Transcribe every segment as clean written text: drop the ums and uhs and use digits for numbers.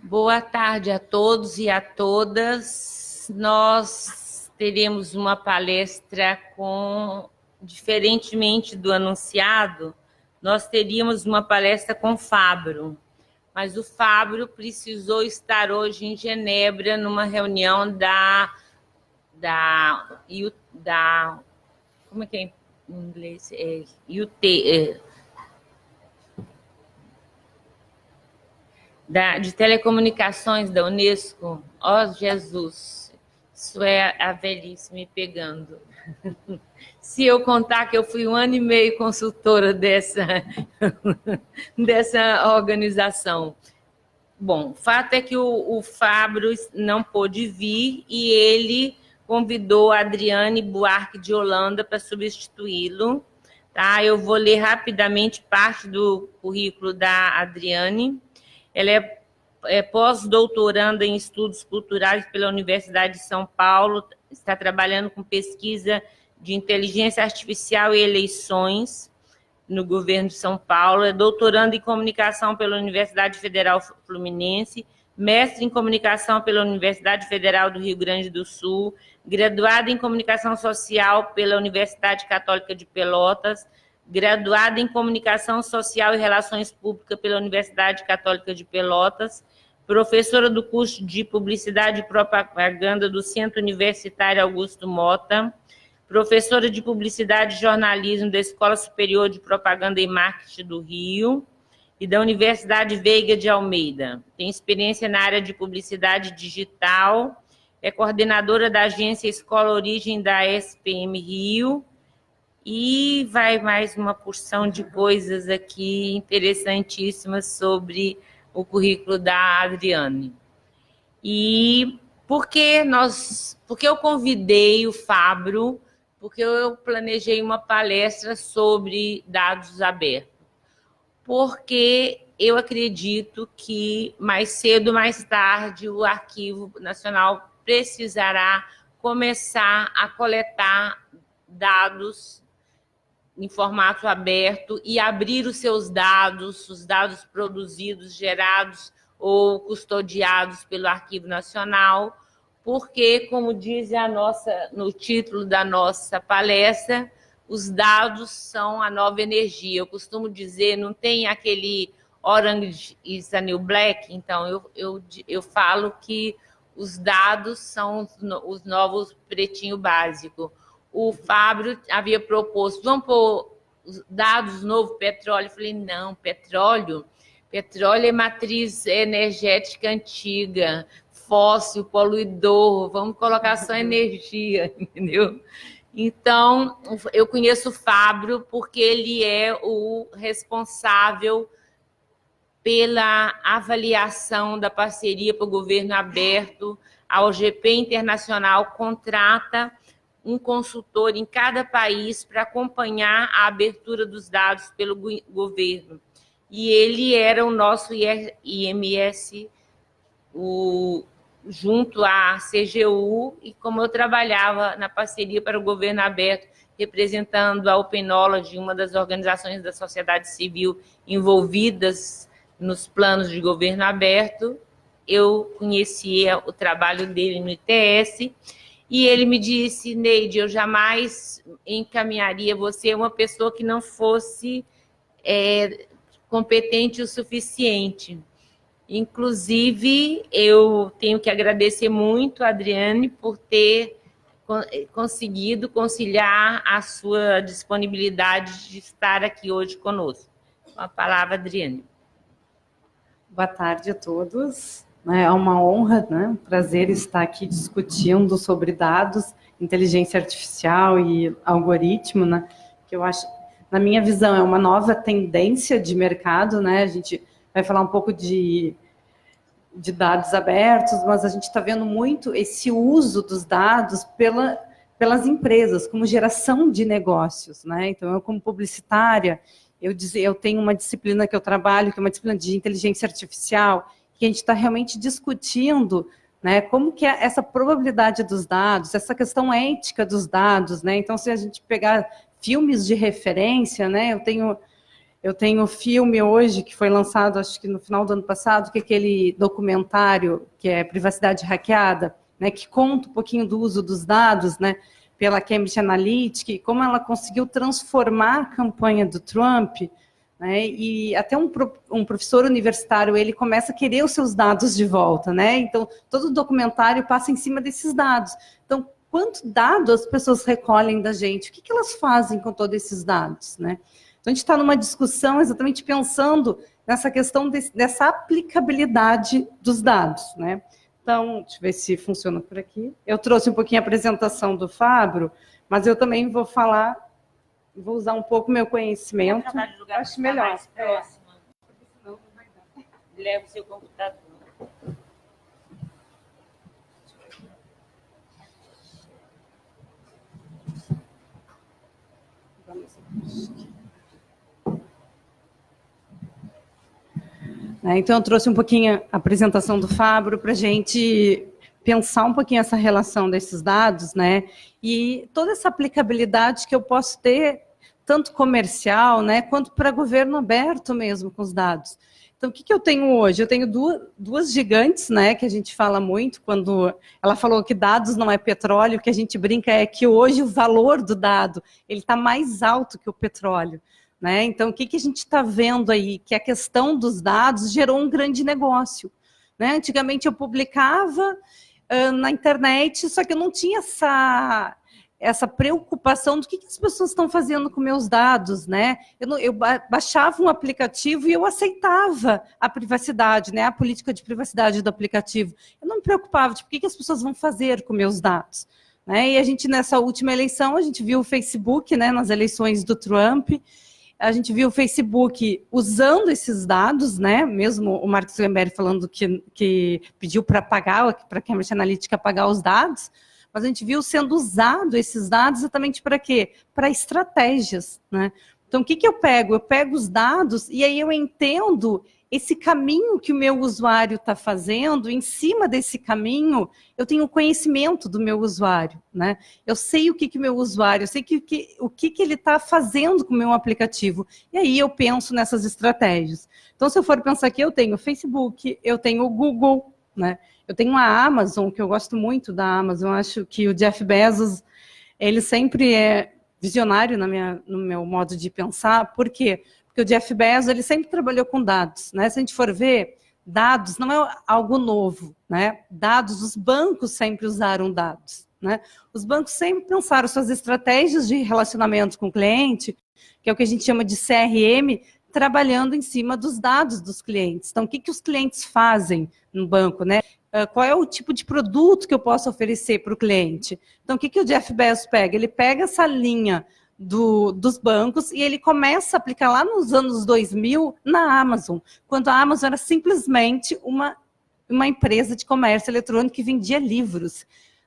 Boa tarde a todos e a todas. Nós teremos uma palestra diferentemente do anunciado, nós teríamos uma palestra com Fábio, mas o Fábio precisou estar hoje em Genebra numa reunião como é que é em inglês? De telecomunicações da Unesco. Ó, Jesus, isso é a velhice me pegando. Se eu contar que eu fui 1 ano e meio consultora dessa organização. Bom, o fato é que o Fábio não pôde vir e ele convidou a Adriane Buarque de Holanda para substituí-lo. Tá? Eu vou ler rapidamente parte do currículo da Adriane. Ela é pós-doutoranda em estudos culturais pela Universidade de São Paulo, está trabalhando com pesquisa de inteligência artificial e eleições no governo de São Paulo, é doutoranda em comunicação pela Universidade Federal Fluminense, mestre em comunicação pela Universidade Federal do Rio Grande do Sul, graduada em comunicação social pela Universidade Católica de Pelotas, graduada em Comunicação Social e Relações Públicas pela Universidade Católica de Pelotas, professora do curso de Publicidade e Propaganda do Centro Universitário Augusto Mota, professora de Publicidade e Jornalismo da Escola Superior de Propaganda e Marketing do Rio e da Universidade Veiga de Almeida. Tem experiência na área de publicidade digital, é coordenadora da agência Escola Origem da SPM Rio, e vai mais uma porção de coisas aqui interessantíssimas sobre o currículo da Adriane. E por que eu convidei o Fábio? Porque eu planejei uma palestra sobre dados abertos. Porque eu acredito que mais cedo ou mais tarde o Arquivo Nacional precisará começar a coletar dados em formato aberto e abrir os seus dados, os dados produzidos, gerados ou custodiados pelo Arquivo Nacional, porque, como diz no título da nossa palestra, os dados são a nova energia. Eu costumo dizer, não tem aquele orange is a new black, então eu falo que os dados são os novos pretinho básico. O Fábio havia proposto, vamos pôr os dados novo petróleo. Eu falei, não, petróleo é matriz energética antiga, fóssil, poluidor, vamos colocar só energia, entendeu? Então, eu conheço o Fábio porque ele é o responsável pela avaliação da parceria para o governo aberto. A OGP Internacional contrata um consultor em cada país para acompanhar a abertura dos dados pelo governo. E ele era o nosso IMS, junto à CGU, e como eu trabalhava na parceria para o governo aberto, representando a Open Knowledge, uma das organizações da sociedade civil envolvidas nos planos de governo aberto, eu conhecia o trabalho dele no ITS, e ele me disse, Neide, eu jamais encaminharia você uma pessoa que não fosse competente o suficiente. Inclusive, eu tenho que agradecer muito a Adriane por ter conseguido conciliar a sua disponibilidade de estar aqui hoje conosco. Com a palavra, Adriane. Boa tarde a todos. É uma honra, né? Um prazer estar aqui discutindo sobre dados, inteligência artificial e algoritmo, né? Que eu acho, na minha visão, é uma nova tendência de mercado, né? A gente vai falar um pouco de dados abertos, mas a gente está vendo muito esse uso dos dados pelas empresas, como geração de negócios, né? Então, eu, como publicitária, eu tenho uma disciplina que eu trabalho, que é uma disciplina de inteligência artificial, que a gente está realmente discutindo, né, como que é essa probabilidade dos dados, essa questão ética dos dados, né? Então, se a gente pegar filmes de referência, né, Eu tenho filme hoje, que foi lançado, acho que no final do ano passado, que é aquele documentário, que é Privacidade Hackeada, né, que conta um pouquinho do uso dos dados, né, pela Cambridge Analytica, e como ela conseguiu transformar a campanha do Trump, né, e até um professor universitário, ele começa a querer os seus dados de volta, né, então todo o documentário passa em cima desses dados. Então, quanto dado as pessoas recolhem da gente? O que elas fazem com todos esses dados, né? Então, a gente está numa discussão exatamente pensando nessa questão dessa aplicabilidade dos dados, né? Então, deixa eu ver se funciona por aqui. Eu trouxe um pouquinho a apresentação do Fábio, mas eu também vou falar, vou usar um pouco meu conhecimento. Acho melhor. Mais próxima. Senão não vai dar. Leva o seu computador. Então, eu trouxe um pouquinho a apresentação do Fábio para a gente pensar um pouquinho essa relação desses dados, né? E toda essa aplicabilidade que eu posso ter, tanto comercial, né, quanto para governo aberto mesmo com os dados. Então, o que eu tenho hoje? Eu tenho duas gigantes, né, que a gente fala muito, quando ela falou que dados não é petróleo, o que a gente brinca é que hoje o valor do dado ele está mais alto que o petróleo. Né? Então, o que a gente está vendo aí? Que a questão dos dados gerou um grande negócio. Né? Antigamente eu publicava na internet, só que eu não tinha essa preocupação do que as pessoas estão fazendo com meus dados. Né? Eu baixava um aplicativo e eu aceitava a privacidade, né? A política de privacidade do aplicativo. Eu não me preocupava de o que as pessoas vão fazer com meus dados. Né? E a gente, nessa última eleição, a gente viu o Facebook, né, nas eleições do Trump. A gente viu o Facebook usando esses dados, né? Mesmo o Mark Zuckerberg falando que pediu para pagar, para a Cambridge Analytica pagar os dados, mas a gente viu sendo usado esses dados exatamente para quê? Para estratégias, né? Então, o que eu pego? Eu pego os dados e aí eu entendo esse caminho que o meu usuário está fazendo, em cima desse caminho, eu tenho conhecimento do meu usuário, né? Eu sei o que o meu usuário, eu sei o que ele está fazendo com o meu aplicativo. E aí eu penso nessas estratégias. Então, se eu for pensar aqui, eu tenho o Facebook, eu tenho o Google, né? Eu tenho a Amazon, que eu gosto muito da Amazon, eu acho que o Jeff Bezos, ele sempre é visionário no meu modo de pensar. Por quê? Porque o Jeff Bezos, ele sempre trabalhou com dados, né? Se a gente for ver, dados não é algo novo, né? Dados, os bancos sempre usaram dados, né? Os bancos sempre pensaram suas estratégias de relacionamento com o cliente, que é o que a gente chama de CRM, trabalhando em cima dos dados dos clientes. Então, o que os clientes fazem no banco, né? Qual é o tipo de produto que eu posso oferecer para o cliente? Então, o que o Jeff Bezos pega? Ele pega essa linha dos bancos e ele começa a aplicar lá nos anos 2000 na Amazon, quando a Amazon era simplesmente uma empresa de comércio eletrônico que vendia livros.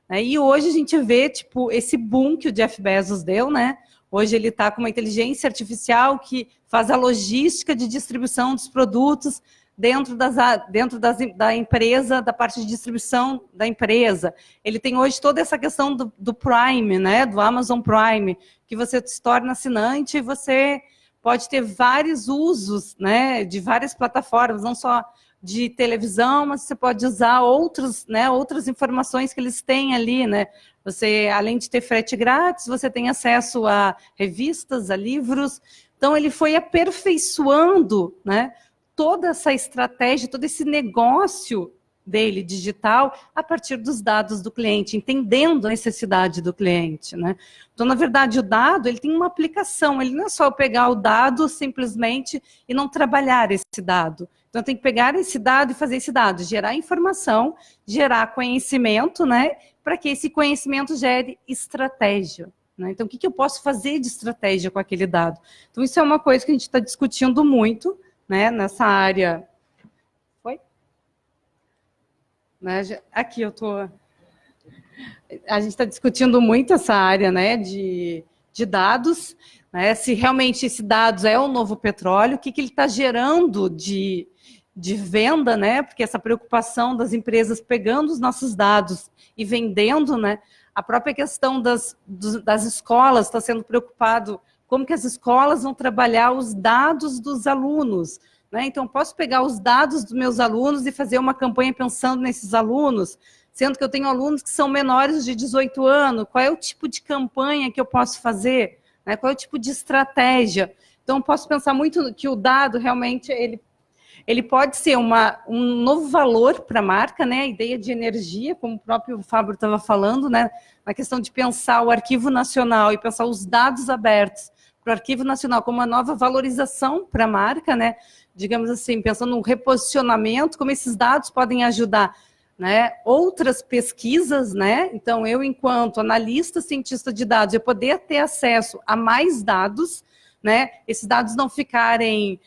E hoje a gente vê tipo, esse boom que o Jeff Bezos deu, né? Hoje ele está com uma inteligência artificial que faz a logística de distribuição dos produtos dentro da empresa, da parte de distribuição da empresa. Ele tem hoje toda essa questão do Prime, né, do Amazon Prime, que você se torna assinante e você pode ter vários usos, né, de várias plataformas, não só de televisão, mas você pode usar outras informações que eles têm ali, né? Você, além de ter frete grátis, você tem acesso a revistas, a livros. Então, ele foi aperfeiçoando, né, toda essa estratégia, todo esse negócio dele digital a partir dos dados do cliente, entendendo a necessidade do cliente, né? Então, na verdade, o dado ele tem uma aplicação, ele não é só pegar o dado simplesmente e não trabalhar esse dado. Então, tem que pegar esse dado e fazer esse dado, gerar informação, gerar conhecimento, né? Para que esse conhecimento gere estratégia. Né? Então, o que eu posso fazer de estratégia com aquele dado? Então, isso é uma coisa que a gente está discutindo muito, né, nessa área. Foi? Né, aqui eu estou. A gente está discutindo muito essa área, né, de dados, né, se realmente esse dados é o novo petróleo, o que ele está gerando de venda, né, porque essa preocupação das empresas pegando os nossos dados e vendendo, né, A própria questão das escolas está sendo preocupado como que as escolas vão trabalhar os dados dos alunos, né? Então, posso pegar os dados dos meus alunos e fazer uma campanha pensando nesses alunos, sendo que eu tenho alunos que são menores de 18 anos, qual é o tipo de campanha que eu posso fazer? Né? Qual é o tipo de estratégia? Então, posso pensar muito que o dado realmente ele pode ser um novo valor para a marca, né? A ideia de energia, como o próprio Fábio estava falando, né? Na questão de pensar o arquivo nacional e pensar os dados abertos para o arquivo nacional como uma nova valorização para a marca, né? Digamos assim, pensando no reposicionamento, como esses dados podem ajudar, né? Outras pesquisas, né? Então, eu, enquanto analista, cientista de dados, eu poder ter acesso a mais dados, né? Esses dados não ficarem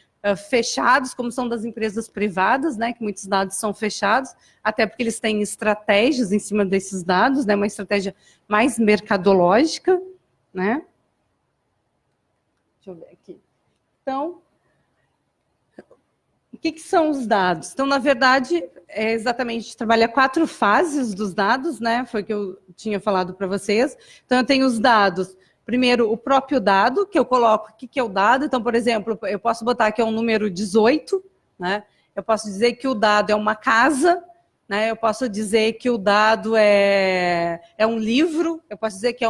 fechados, como são das empresas privadas, né, que muitos dados são fechados, até porque eles têm estratégias em cima desses dados, né, uma estratégia mais mercadológica, né. Deixa eu ver aqui. Então, o que são os dados? Então, na verdade, exatamente, a gente trabalha 4 fases dos dados, né, foi o que eu tinha falado para vocês. Então, eu tenho os dados. Primeiro, o próprio dado, que eu coloco, o que é o dado? Então, por exemplo, eu posso botar que é um número 18, né? Eu posso dizer que o dado é uma casa, né? Eu posso dizer que o dado é um livro, eu posso dizer que é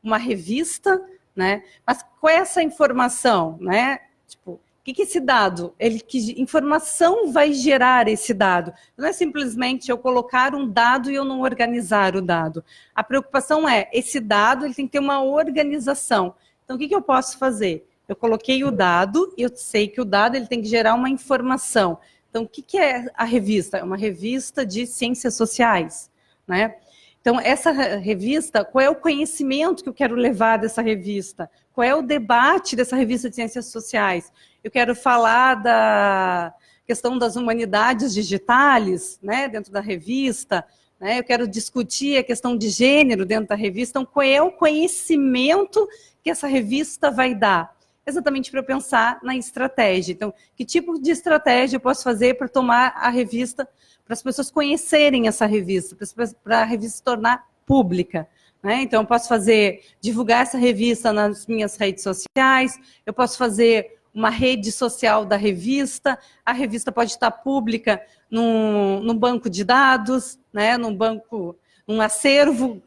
uma revista, né? Mas qual é essa informação, né? Tipo, o que esse dado, que informação vai gerar esse dado? Não é simplesmente eu colocar um dado e eu não organizar o dado. A preocupação é, esse dado ele tem que ter uma organização. Então, o que eu posso fazer? Eu coloquei o dado e eu sei que o dado ele tem que gerar uma informação. Então, o que é a revista? É uma revista de ciências sociais, né? Então, essa revista, qual é o conhecimento que eu quero levar dessa revista? Qual é o debate dessa revista de ciências sociais? Eu quero falar da questão das humanidades digitais, né, dentro da revista, né? Eu quero discutir a questão de gênero dentro da revista. Então, qual é o conhecimento que essa revista vai dar? Exatamente para eu pensar na estratégia. Então, que tipo de estratégia eu posso fazer para tomar a revista, para as pessoas conhecerem essa revista, para a revista se tornar pública, né? Então, eu posso divulgar essa revista nas minhas redes sociais, eu posso fazer uma rede social da revista, a revista pode estar pública num banco de dados, né? Num acervo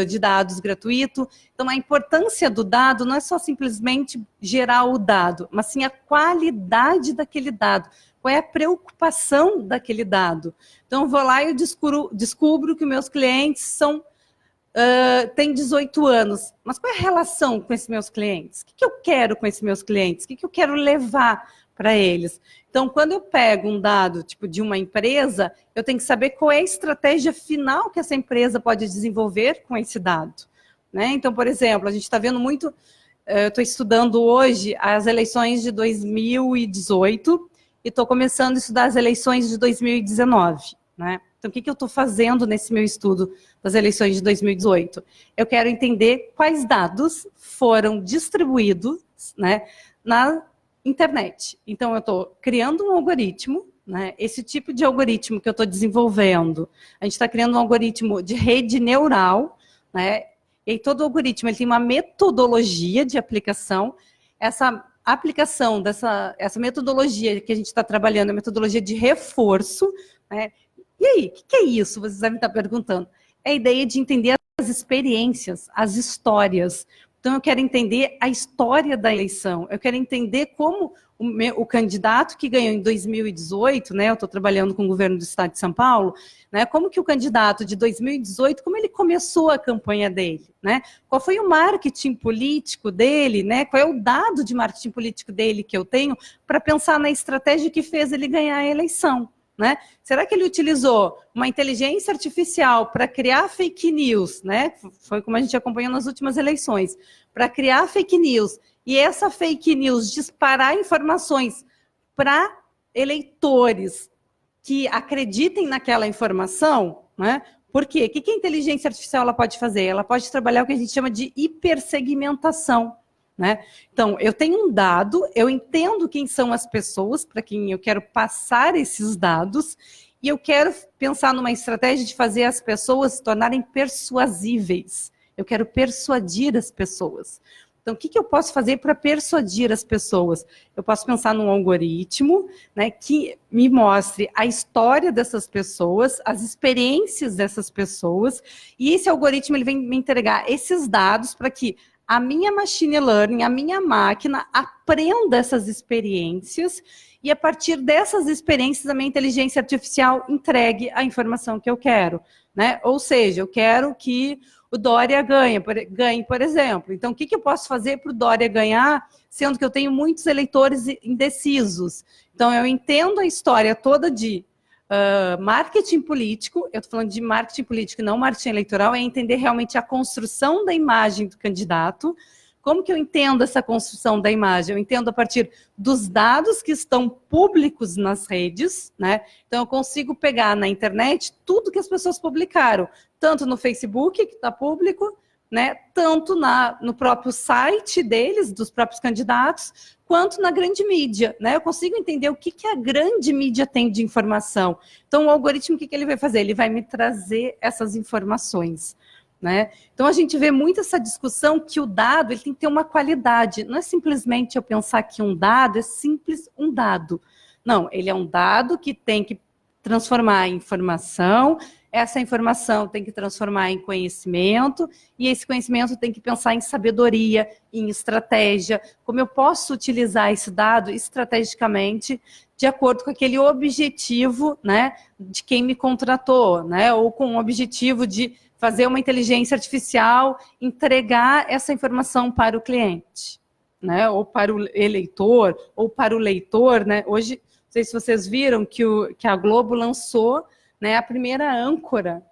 de dados gratuito. Então, a importância do dado não é só simplesmente gerar o dado, mas sim a qualidade daquele dado. Qual é a preocupação daquele dado? Então, eu vou lá e eu descubro que meus clientes têm 18 anos. Mas qual é a relação com esses meus clientes? O que eu quero com esses meus clientes? O que eu quero levar para eles? Então, quando eu pego um dado tipo de uma empresa, eu tenho que saber qual é a estratégia final que essa empresa pode desenvolver com esse dado, né? Então, por exemplo, a gente está vendo muito... Eu estou estudando hoje as eleições de 2018 e estou começando a estudar as eleições de 2019, né? Então, o que eu estou fazendo nesse meu estudo das eleições de 2018? Eu quero entender quais dados foram distribuídos, né, na internet. Então, eu estou criando um algoritmo, né? Esse tipo de algoritmo que eu estou desenvolvendo, a gente está criando um algoritmo de rede neural, né? E todo algoritmo ele tem uma metodologia de aplicação. Essa aplicação essa metodologia que a gente está trabalhando, a metodologia de reforço, né? E aí, o que é isso? Vocês devem estar perguntando. É a ideia de entender as experiências, as histórias. Então, eu quero entender a história da eleição. Eu quero entender como o candidato que ganhou em 2018, né? Eu estou trabalhando com o governo do estado de São Paulo, né? Como que o candidato de 2018, como ele começou a campanha dele, né? Qual foi o marketing político dele, né? Qual é o dado de marketing político dele que eu tenho para pensar na estratégia que fez ele ganhar a eleição, né? Será que ele utilizou uma inteligência artificial para criar fake news, né? Foi como a gente acompanhou nas últimas eleições, para criar fake news, e essa fake news disparar informações para eleitores que acreditem naquela informação, né? Por quê? O que a inteligência artificial ela pode fazer? Ela pode trabalhar o que a gente chama de hipersegmentação, né? Então, eu tenho um dado, eu entendo quem são as pessoas para quem eu quero passar esses dados, e eu quero pensar numa estratégia de fazer as pessoas se tornarem persuasíveis. Eu quero persuadir as pessoas. Então, o que eu posso fazer para persuadir as pessoas? Eu posso pensar num algoritmo, né, que me mostre a história dessas pessoas, as experiências dessas pessoas, e esse algoritmo ele vem me entregar esses dados para que a minha machine learning, a minha máquina, aprenda essas experiências e, a partir dessas experiências, a minha inteligência artificial entregue a informação que eu quero, né? Ou seja, eu quero que o Dória ganhe, por exemplo. Então, o que eu posso fazer para o Dória ganhar, sendo que eu tenho muitos eleitores indecisos? Então, eu entendo a história toda de marketing político, eu estou falando de marketing político e não marketing eleitoral, é entender realmente a construção da imagem do candidato. Como que eu entendo essa construção da imagem? Eu entendo a partir dos dados que estão públicos nas redes, né? Então, eu consigo pegar na internet tudo que as pessoas publicaram, tanto no Facebook, que está público, né? Tanto no próprio site deles, dos próprios candidatos, quanto na grande mídia, né? Eu consigo entender o que a grande mídia tem de informação. Então, o algoritmo, o que ele vai fazer? Ele vai me trazer essas informações, né? Então, a gente vê muito essa discussão que o dado ele tem que ter uma qualidade. Não é simplesmente eu pensar que um dado é simples um dado. Não, ele é um dado que tem que transformar em informação, essa informação tem que transformar em conhecimento, e esse conhecimento tem que pensar em sabedoria, em estratégia, como eu posso utilizar esse dado estrategicamente de acordo com aquele objetivo, né, de quem me contratou, né, ou com o objetivo de fazer uma inteligência artificial, entregar essa informação para o cliente, né, ou para o eleitor, ou para o leitor, né. Hoje, não sei se vocês viram que a Globo lançou, né, a primeira âncora,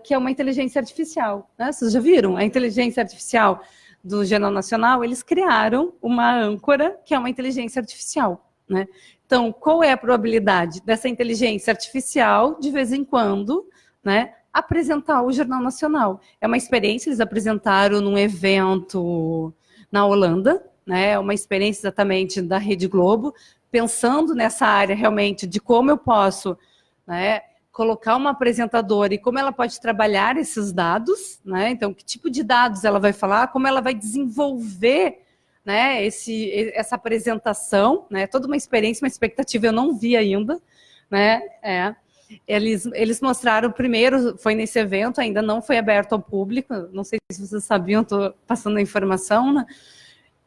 que é uma inteligência artificial, né? Vocês já viram? A inteligência artificial do Jornal Nacional, eles criaram uma âncora que é uma inteligência artificial, né? Então, qual é a probabilidade dessa inteligência artificial, de vez em quando, né, apresentar o Jornal Nacional? É uma experiência, eles apresentaram num evento na Holanda, né? É uma experiência exatamente da Rede Globo, pensando nessa área realmente de como eu posso, né, colocar uma apresentadora e como ela pode trabalhar esses dados, né? Então, que tipo de dados ela vai falar, como ela vai desenvolver, né, essa apresentação, né? Toda uma experiência, uma expectativa, eu não vi ainda, né? Eles mostraram primeiro, foi nesse evento, ainda não foi aberto ao público, não sei se vocês sabiam, estou passando a informação, né?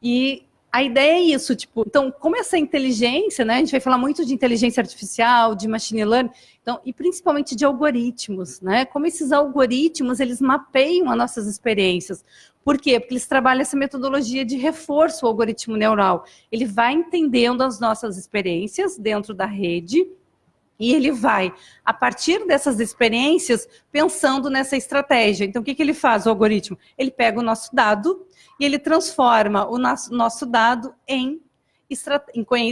E a ideia é isso, tipo, então, como essa inteligência, né, a gente vai falar muito de inteligência artificial, de machine learning, então, e principalmente de algoritmos, né, como esses algoritmos, eles mapeiam as nossas experiências. Por quê? Porque eles trabalham essa metodologia de reforço, o algoritmo neural. Ele vai entendendo as nossas experiências dentro da rede, e ele vai, a partir dessas experiências, pensando nessa estratégia. Então, o que ele faz, o algoritmo? Ele pega o nosso dado e ele transforma o nosso dado em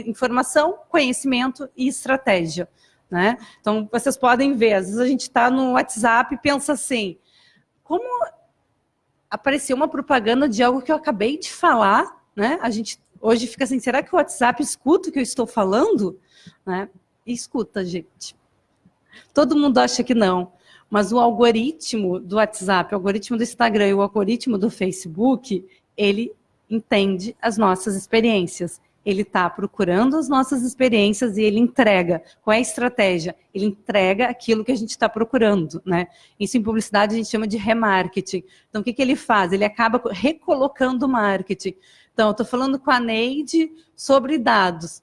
informação, conhecimento e estratégia, né? Então, vocês podem ver, às vezes a gente está no WhatsApp e pensa assim, como apareceu uma propaganda de algo que eu acabei de falar, né? A gente hoje fica assim, será que o WhatsApp escuta o que eu estou falando? Né? Escuta, gente. Todo mundo acha que não, mas o algoritmo do WhatsApp, o algoritmo do Instagram e o algoritmo do Facebook, ele entende as nossas experiências. Ele está procurando as nossas experiências e ele entrega. Qual é a estratégia? Ele entrega aquilo que a gente está procurando, né? Isso em publicidade a gente chama de remarketing. Então, o que ele faz? Ele acaba recolocando o marketing. Então, eu estou falando com a Neide sobre dados.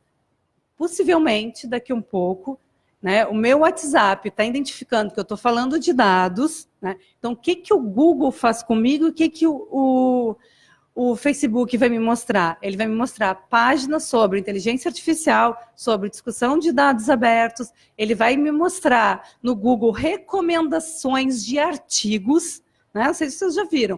Possivelmente, daqui um pouco, né, o meu WhatsApp está identificando que eu estou falando de dados, né? Então, o que o Google faz comigo, o que o Facebook vai me mostrar? Ele vai me mostrar páginas sobre inteligência artificial, sobre discussão de dados abertos, ele vai me mostrar no Google recomendações de artigos, né? Não sei se vocês já viram.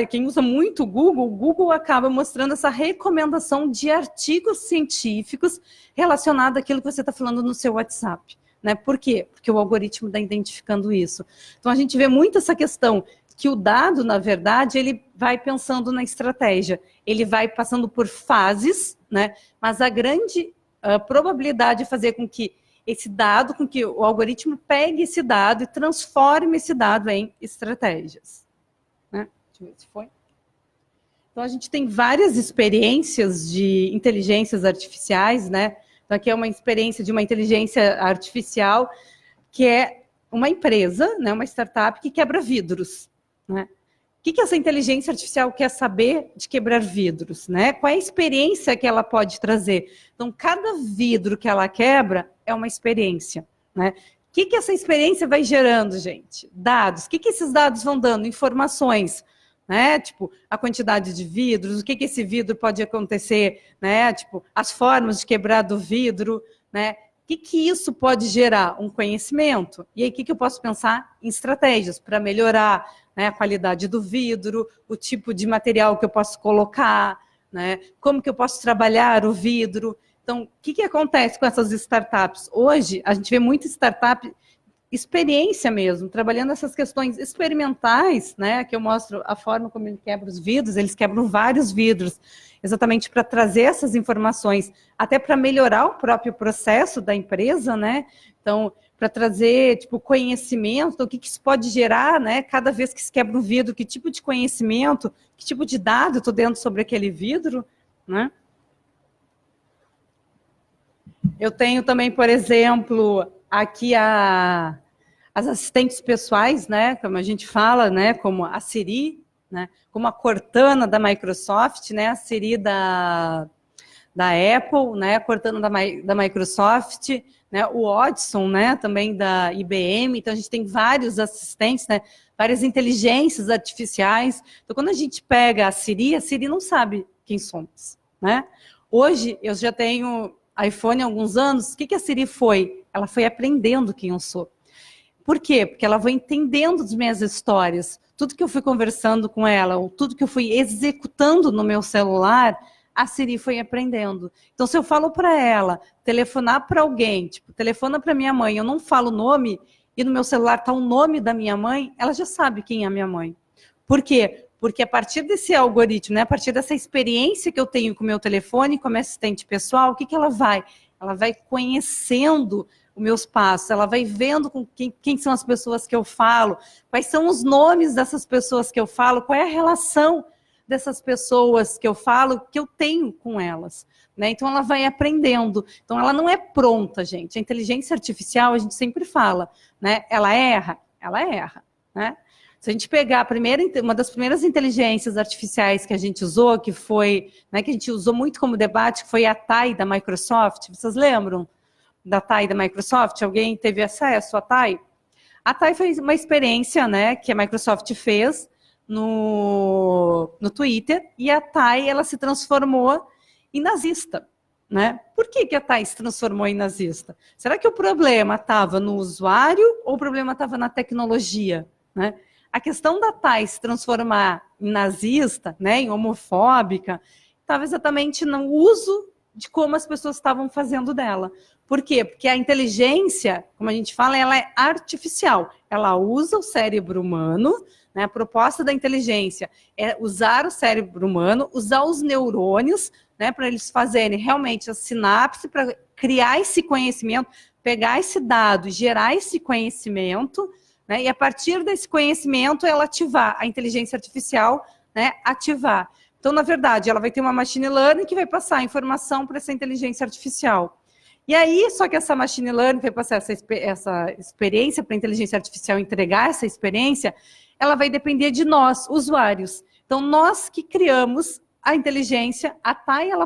Quem usa muito o Google acaba mostrando essa recomendação de artigos científicos relacionados àquilo que você está falando no seu WhatsApp, né? Por quê? Porque o algoritmo está identificando isso. Então, a gente vê muito essa questão que o dado, na verdade, ele vai pensando na estratégia, ele vai passando por fases, né? Mas a grande probabilidade de fazer com que esse dado, com que o algoritmo pegue esse dado e transforme esse dado em estratégias. Né? Deixa eu ver se foi. Então, a gente tem várias experiências de inteligências artificiais, né? Então, aqui é uma experiência de uma inteligência artificial que é uma empresa, né, uma startup que quebra vidros. Né? O que essa inteligência artificial quer saber de quebrar vidros? Né? Qual é a experiência que ela pode trazer? Então, cada vidro que ela quebra é uma experiência. Né? O que essa experiência vai gerando, gente? Dados. O que esses dados vão dando? Informações. Né? Tipo, a quantidade de vidros, o que esse vidro pode acontecer, né? Tipo, as formas de quebrar do vidro, né? O que isso pode gerar? Um conhecimento. E aí, o que eu posso pensar? Em estratégias para melhorar, né, a qualidade do vidro, o tipo de material que eu posso colocar, né? Como que eu posso trabalhar o vidro. Então, o que acontece com essas startups? Hoje, a gente vê muita startup experiência mesmo, trabalhando essas questões experimentais, né, que eu mostro a forma como ele quebra os vidros, eles quebram vários vidros, exatamente para trazer essas informações, até para melhorar o próprio processo da empresa, né, então, para trazer, tipo, conhecimento, o que isso pode gerar, né, cada vez que se quebra um vidro, que tipo de conhecimento, que tipo de dado eu estou dentro sobre aquele vidro, né. Eu tenho também, por exemplo, aqui as assistentes pessoais, né, como a gente fala, né, como a Siri, né, como a Cortana da Microsoft, né, a Siri da Apple, né, a Cortana da Microsoft, né, o Watson, né, também da IBM. Então, a gente tem vários assistentes, né, várias inteligências artificiais. Então, quando a gente pega a Siri não sabe quem somos, né. Hoje, eu já tenho iPhone há alguns anos. O que a Siri foi? Ela foi aprendendo quem eu sou. Por quê? Porque ela vai entendendo as minhas histórias. Tudo que eu fui conversando com ela, ou tudo que eu fui executando no meu celular, a Siri foi aprendendo. Então, se eu falo para ela telefonar para alguém, tipo, telefona para minha mãe, eu não falo o nome, e no meu celular está o nome da minha mãe, ela já sabe quem é a minha mãe. Por quê? Porque a partir desse algoritmo, né, a partir dessa experiência que eu tenho com o meu telefone, com a minha assistente pessoal, o que ela vai? Ela vai conhecendo os meus passos, ela vai vendo com quem são as pessoas que eu falo, quais são os nomes dessas pessoas que eu falo, qual é a relação dessas pessoas que eu falo, que eu tenho com elas. Né? Então, ela vai aprendendo. Então, ela não é pronta, gente. A inteligência artificial, a gente sempre fala, né? Ela erra. Né? Se a gente pegar uma das primeiras inteligências artificiais que a gente usou, que foi, né, que a gente usou muito como debate, que foi a TAI da Microsoft. Vocês lembram da TAI da Microsoft? Alguém teve acesso à TAI? A TAI foi uma experiência, né, que a Microsoft fez no Twitter, e a TAI ela se transformou em nazista. Né? Por que a TAI se transformou em nazista? Será que o problema estava no usuário ou o problema estava na tecnologia? Né? A questão da TAI se transformar em nazista, né, em homofóbica, estava exatamente no uso de como as pessoas estavam fazendo dela. Por quê? Porque a inteligência, como a gente fala, ela é artificial. Ela usa o cérebro humano, né? A proposta da inteligência é usar o cérebro humano, usar os neurônios, né, para eles fazerem realmente a sinapse, para criar esse conhecimento, pegar esse dado, gerar esse conhecimento, né, e a partir desse conhecimento ela ativar a inteligência artificial, né, ativar. Então, na verdade, ela vai ter uma machine learning que vai passar a informação para essa inteligência artificial. E aí, só que essa machine learning vai passar essa experiência para a inteligência artificial entregar essa experiência, ela vai depender de nós, usuários. Então, nós que criamos a inteligência, a TAI, ela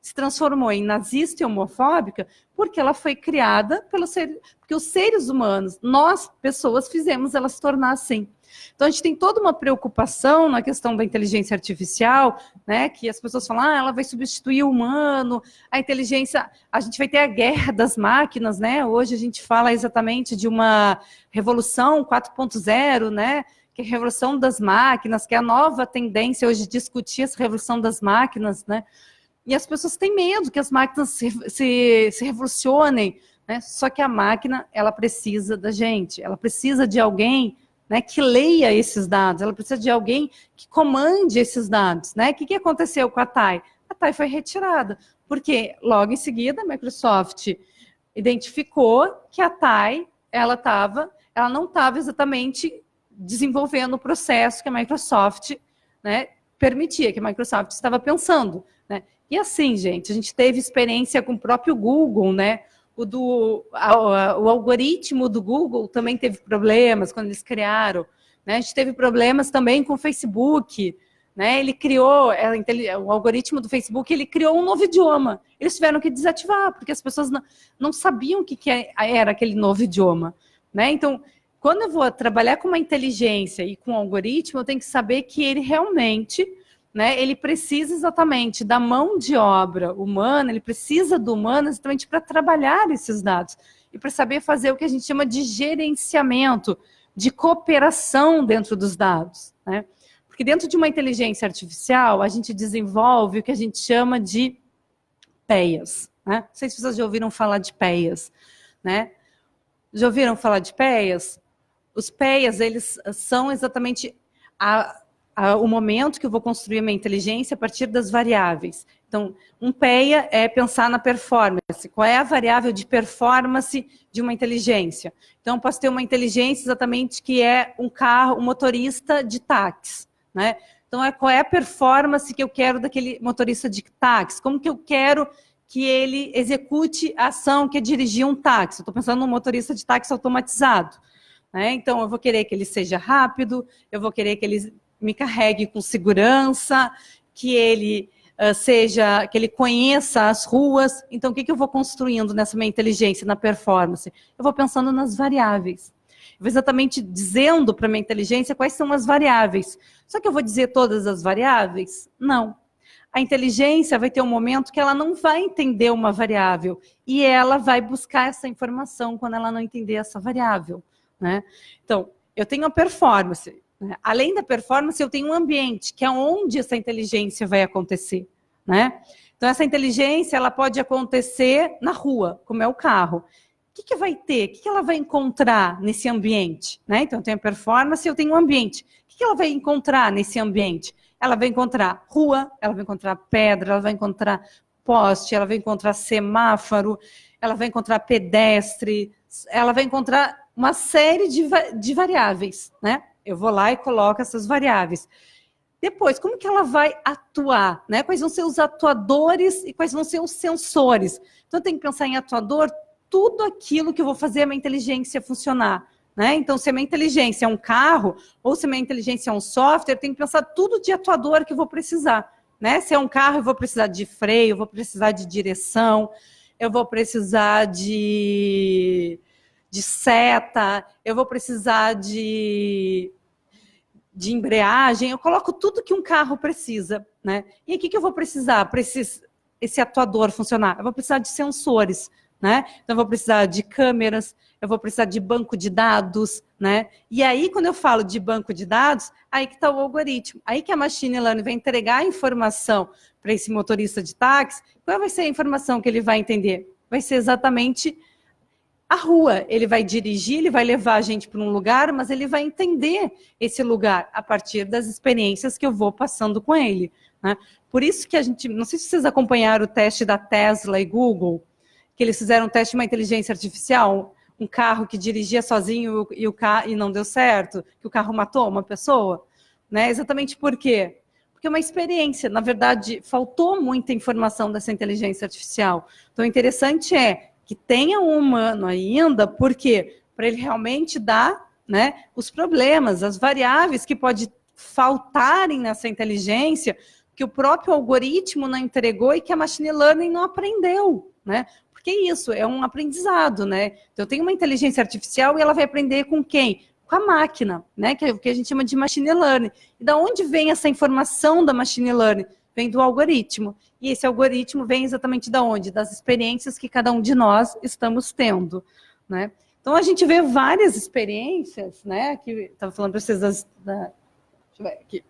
se transformou em nazista e homofóbica porque ela foi criada porque os seres humanos, nós, pessoas, fizemos ela se tornar assim. Então, a gente tem toda uma preocupação na questão da inteligência artificial, né, que as pessoas falam, ela vai substituir o humano, a inteligência, a gente vai ter a guerra das máquinas, né, hoje a gente fala exatamente de uma revolução 4.0, né, que é a revolução das máquinas, que é a nova tendência hoje de discutir essa revolução das máquinas, né, e as pessoas têm medo que as máquinas se revolucionem, né, só que a máquina, ela precisa da gente, ela precisa de alguém, né, que leia esses dados, ela precisa de alguém que comande esses dados. Né? O que aconteceu com a TAI? A TAI foi retirada, porque logo em seguida a Microsoft identificou que a TAI, ela não estava exatamente desenvolvendo o processo que a Microsoft, né, permitia, que a Microsoft estava pensando, né? E assim, gente, a gente teve experiência com o próprio Google, né? O algoritmo do Google também teve problemas quando eles criaram, né? A gente teve problemas também com o Facebook, né? Ele criou, o algoritmo do Facebook, ele criou um novo idioma. Eles tiveram que desativar, porque as pessoas não sabiam o que era aquele novo idioma, né? Então, quando eu vou trabalhar com uma inteligência e com um algoritmo, eu tenho que saber que ele realmente, né, ele precisa exatamente da mão de obra humana, ele precisa do humano exatamente para trabalhar esses dados e para saber fazer o que a gente chama de gerenciamento, de cooperação dentro dos dados, né? Porque dentro de uma inteligência artificial, a gente desenvolve o que a gente chama de PEAs, né? Não sei se vocês já ouviram falar de PEAs, né? Já ouviram falar de PEAs? Os PEAs, eles são exatamente o momento que eu vou construir a minha inteligência a partir das variáveis. Então, um PEA é pensar na performance. Qual é a variável de performance de uma inteligência? Então, eu posso ter uma inteligência exatamente que é um motorista de táxi, né? Então, qual é a performance que eu quero daquele motorista de táxi? Como que eu quero que ele execute a ação que é dirigir um táxi? Eu estou pensando num motorista de táxi automatizado, né? Então, eu vou querer que ele seja rápido, eu vou querer que ele me carregue com segurança, que ele que ele conheça as ruas. Então, o que eu vou construindo nessa minha inteligência, na performance? Eu vou pensando nas variáveis. Eu vou exatamente dizendo para a minha inteligência quais são as variáveis. Só que eu vou dizer todas as variáveis? Não. A inteligência vai ter um momento que ela não vai entender uma variável e ela vai buscar essa informação quando ela não entender essa variável, né? Então, eu tenho a performance. Além da performance, eu tenho um ambiente, que é onde essa inteligência vai acontecer, né? Então, essa inteligência, ela pode acontecer na rua, como é o carro. O que vai ter? O que ela vai encontrar nesse ambiente, né? Então, eu tenho a performance e eu tenho um ambiente. O que ela vai encontrar nesse ambiente? Ela vai encontrar rua, ela vai encontrar pedra, ela vai encontrar poste, ela vai encontrar semáforo, ela vai encontrar pedestre, ela vai encontrar uma série de variáveis, né? Eu vou lá e coloco essas variáveis. Depois, como que ela vai atuar, né? Quais vão ser os atuadores e quais vão ser os sensores? Então, eu tenho que pensar em atuador, tudo aquilo que eu vou fazer a minha inteligência funcionar, né? Então, se a minha inteligência é um carro, ou se a minha inteligência é um software, eu tenho que pensar tudo de atuador que eu vou precisar, né? Se é um carro, eu vou precisar de freio, eu vou precisar de direção, eu vou precisar de seta, eu vou precisar de embreagem, eu coloco tudo que um carro precisa, né? E aqui que eu vou precisar para esse atuador funcionar? Eu vou precisar de sensores, né? Então, eu vou precisar de câmeras, eu vou precisar de banco de dados, né? E aí, quando eu falo de banco de dados, aí que está o algoritmo. Aí que a machine learning vai entregar a informação para esse motorista de táxi. Qual vai ser a informação que ele vai entender? Vai ser exatamente a rua. Ele vai dirigir, ele vai levar a gente para um lugar, mas ele vai entender esse lugar a partir das experiências que eu vou passando com ele, né? Por isso que a gente, não sei se vocês acompanharam o teste da Tesla e Google, que eles fizeram um teste de uma inteligência artificial, um carro que dirigia sozinho e não deu certo, que o carro matou uma pessoa, né? Exatamente por quê? Porque é uma experiência, na verdade, faltou muita informação dessa inteligência artificial. Então, o interessante é que tenha um humano ainda, porque para ele realmente dar, né, os problemas, as variáveis que pode faltarem nessa inteligência, que o próprio algoritmo não entregou e que a machine learning não aprendeu, né? Porque isso é um aprendizado, né? Então, eu tenho uma inteligência artificial e ela vai aprender com quem? Com a máquina, né? Que é o que a gente chama de machine learning. E da onde vem essa informação da machine learning? Vem do algoritmo. E esse algoritmo vem exatamente da onde? Das experiências que cada um de nós estamos tendo, né? Então, a gente vê várias experiências, né? Que estava falando para vocês deixa eu ver aqui.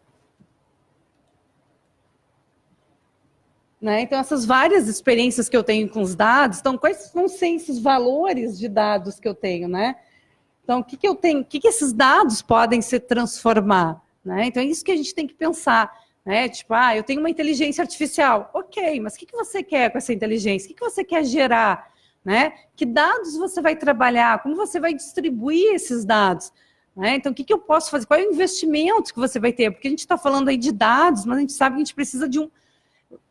Né? Então, essas várias experiências que eu tenho com os dados, então, quais vão ser esses valores de dados que eu tenho, né? Então, o que eu tenho, o que esses dados podem se transformar, né? Então, é isso que a gente tem que pensar, né? Tipo, eu tenho uma inteligência artificial. Ok, mas o que você quer com essa inteligência? O que você quer gerar, né? Que dados você vai trabalhar? Como você vai distribuir esses dados? Né? Então, o que eu posso fazer? Qual é o investimento que você vai ter? Porque a gente está falando aí de dados, mas a gente sabe que a gente precisa de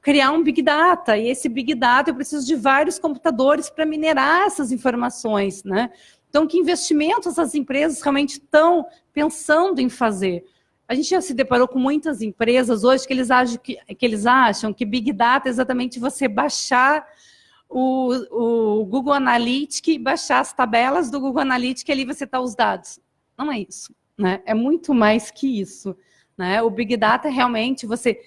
criar um Big Data, e esse Big Data eu preciso de vários computadores para minerar essas informações, né? Então, que investimentos as empresas realmente estão pensando em fazer? A gente já se deparou com muitas empresas hoje que eles acham que Big Data é exatamente você baixar o Google Analytics, baixar as tabelas do Google Analytics e ali você está os dados. Não é isso, né? É muito mais que isso, né? O Big Data é realmente você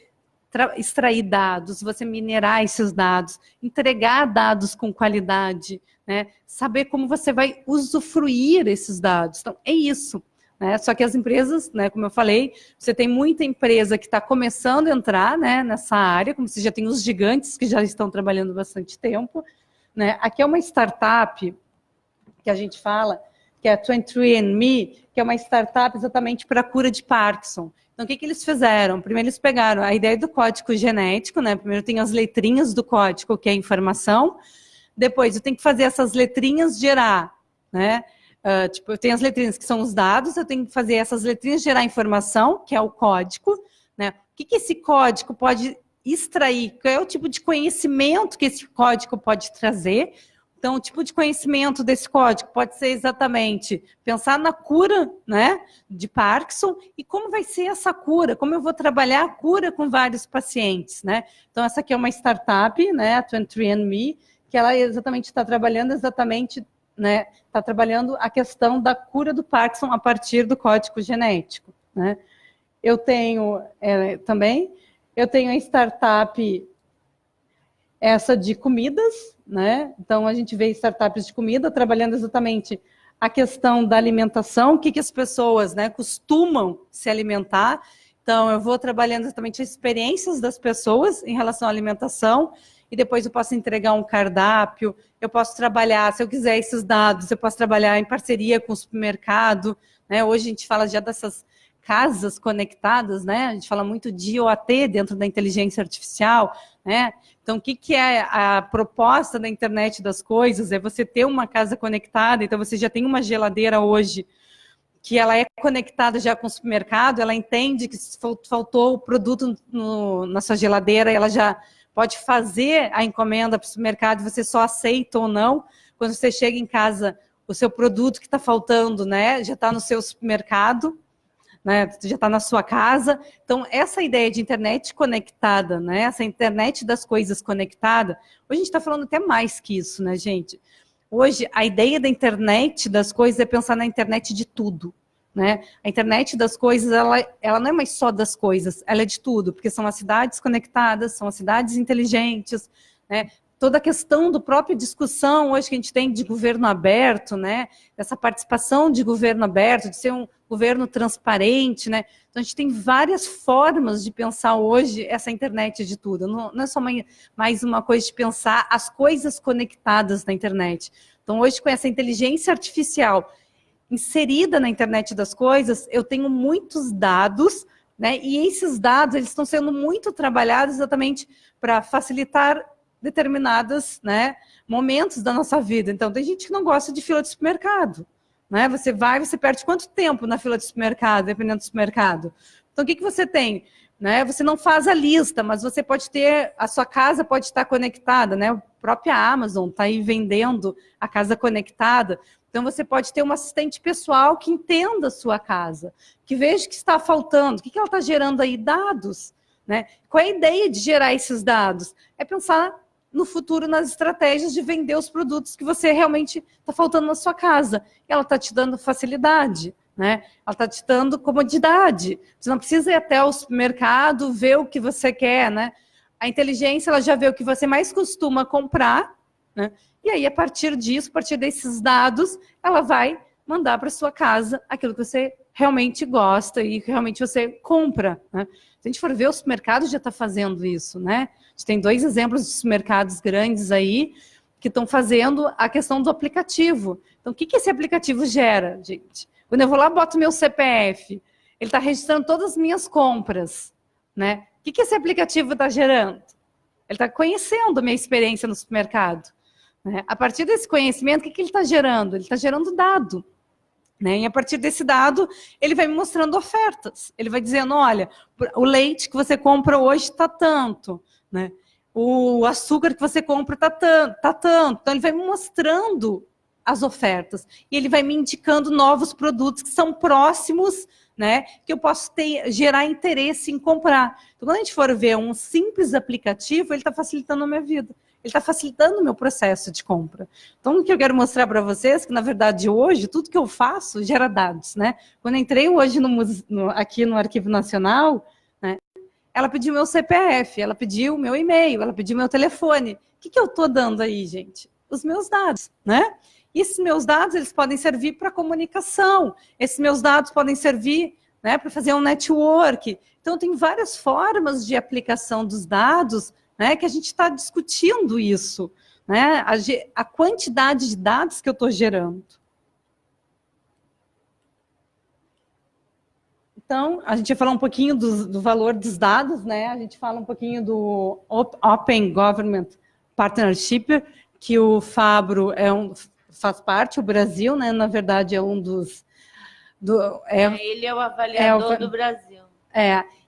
extrair dados, você minerar esses dados, entregar dados com qualidade, né? Saber como você vai usufruir esses dados. Então, é isso. Né? Só que as empresas, né, como eu falei, você tem muita empresa que está começando a entrar, né, nessa área, como você já tem os gigantes que já estão trabalhando bastante tempo. Né? Aqui é uma startup que a gente fala, que é a 23andMe, que é uma startup exatamente para a cura de Parkinson. Então, o que eles fizeram? Primeiro, eles pegaram a ideia do código genético, né? Primeiro tem as letrinhas do código, que é a informação. Depois, eu tenho que fazer essas letrinhas gerar, né? Tipo, eu tenho as letrinhas que são os dados, eu tenho que fazer essas letrinhas gerar informação, que é o código, né? O que esse código pode extrair? Qual é o tipo de conhecimento que esse código pode trazer? Então, o tipo de conhecimento desse código pode ser exatamente pensar na cura, né, de Parkinson e como vai ser essa cura, como eu vou trabalhar a cura com vários pacientes, né? Então, essa aqui é uma startup, né, a 23andMe, que ela exatamente está trabalhando né, está trabalhando a questão da cura do Parkinson a partir do código genético, né? Eu tenho a startup essa de comidas, né? Então, a gente vê startups de comida trabalhando exatamente a questão da alimentação, o que as pessoas, né, costumam se alimentar. Então, eu vou trabalhando exatamente as experiências das pessoas em relação à alimentação, e depois eu posso entregar um cardápio, eu posso trabalhar, se eu quiser esses dados, eu posso trabalhar em parceria com o supermercado, né? Hoje a gente fala já dessas casas conectadas, né? A gente fala muito de IoT dentro da inteligência artificial, né? Então, o que é a proposta da internet das coisas? É você ter uma casa conectada, então você já tem uma geladeira hoje que ela é conectada já com o supermercado, ela entende que se faltou o produto na sua geladeira, ela já pode fazer a encomenda para o supermercado, você só aceita ou não. Quando você chega em casa, o seu produto que está faltando, né, já está no seu supermercado, né, já está na sua casa. Então, essa ideia de internet conectada, né, essa internet das coisas conectada, hoje a gente está falando até mais que isso, né, gente? Hoje, a ideia da internet das coisas é pensar na internet de tudo, né? A internet das coisas, ela não é mais só das coisas, ela é de tudo, porque são as cidades conectadas, são as cidades inteligentes, né? Toda a questão do própria discussão hoje que a gente tem de governo aberto, né? Essa participação de governo aberto, de ser um governo transparente, né? Então, a gente tem várias formas de pensar hoje essa internet de tudo. Não é só mais uma coisa de pensar as coisas conectadas na internet. Então, hoje, com essa inteligência artificial inserida na internet das coisas, eu tenho muitos dados, né? E esses dados, eles estão sendo muito trabalhados exatamente para facilitar determinados, né, momentos da nossa vida. Então, tem gente que não gosta de fila de supermercado, né? Você perde quanto tempo na fila de supermercado, dependendo do supermercado? Então, o que você tem? Né? Você não faz a lista, mas você pode ter, a sua casa pode estar conectada, né? A própria Amazon está aí vendendo a casa conectada. Então, você pode ter um assistente pessoal que entenda a sua casa, que veja o que está faltando, o que ela está gerando aí, dados, né? Qual é a ideia de gerar esses dados? É pensar no futuro nas estratégias de vender os produtos que você realmente está faltando na sua casa. E ela está te dando facilidade, né? Ela está te dando comodidade. Você não precisa ir até o supermercado, ver o que você quer, né? A inteligência, ela já vê o que você mais costuma comprar, né? E aí, a partir disso, a partir desses dados, ela vai mandar para sua casa aquilo que você realmente gosta e que realmente você compra, né? Se a gente for ver, o supermercado já está fazendo isso, né? A gente tem 2 exemplos de supermercados grandes aí que estão fazendo a questão do aplicativo. Então, o que esse aplicativo gera, gente? Quando eu vou lá, boto meu CPF, ele está registrando todas as minhas compras, né? O que esse aplicativo está gerando? Ele está conhecendo a minha experiência no supermercado, né? A partir desse conhecimento, o que ele está gerando? Ele está gerando dado. Né? E a partir desse dado, ele vai me mostrando ofertas. Ele vai dizendo, olha, o leite que você compra hoje está tanto, né? O açúcar que você compra está tanto. Então, ele vai me mostrando as ofertas. E ele vai me indicando novos produtos que são próximos, né? Que eu posso gerar interesse em comprar. Então, quando a gente for ver um simples aplicativo, ele está facilitando a minha vida. Ele está facilitando o meu processo de compra. Então, o que eu quero mostrar para vocês é que, na verdade, hoje, tudo que eu faço gera dados, né? Quando eu entrei hoje aqui no Arquivo Nacional, né, ela pediu meu CPF, ela pediu meu e-mail, ela pediu meu telefone. O que eu estou dando aí, gente? Os meus dados, né? E esses meus dados, eles podem servir para comunicação. Esses meus dados podem servir, né, para fazer um network. Então, tem várias formas de aplicação dos dados, né, que a gente está discutindo isso, né, a quantidade de dados que eu estou gerando. Então, a gente vai falar um pouquinho do valor dos dados, né, a gente fala um pouquinho do Open Government Partnership, que o Fabro faz parte, o Brasil, né, na verdade é um dos... ele é o avaliador do Brasil.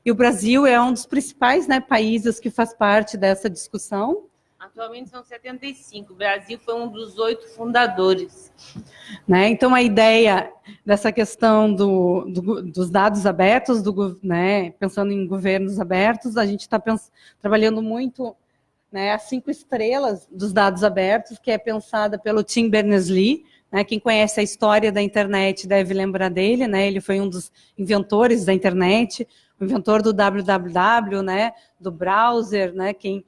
E o Brasil é um dos principais, né, países que faz parte dessa discussão. Atualmente são 75. O Brasil foi um dos 8 fundadores. Né? Então, a ideia dessa questão dos dados abertos, né, pensando em governos abertos, a gente está trabalhando muito, né, as 5 estrelas dos dados abertos, que é pensada pelo Tim Berners-Lee. Né? Quem conhece a história da internet deve lembrar dele, né? Ele foi um dos inventores da internet, o inventor do www, né, do browser, né, quem,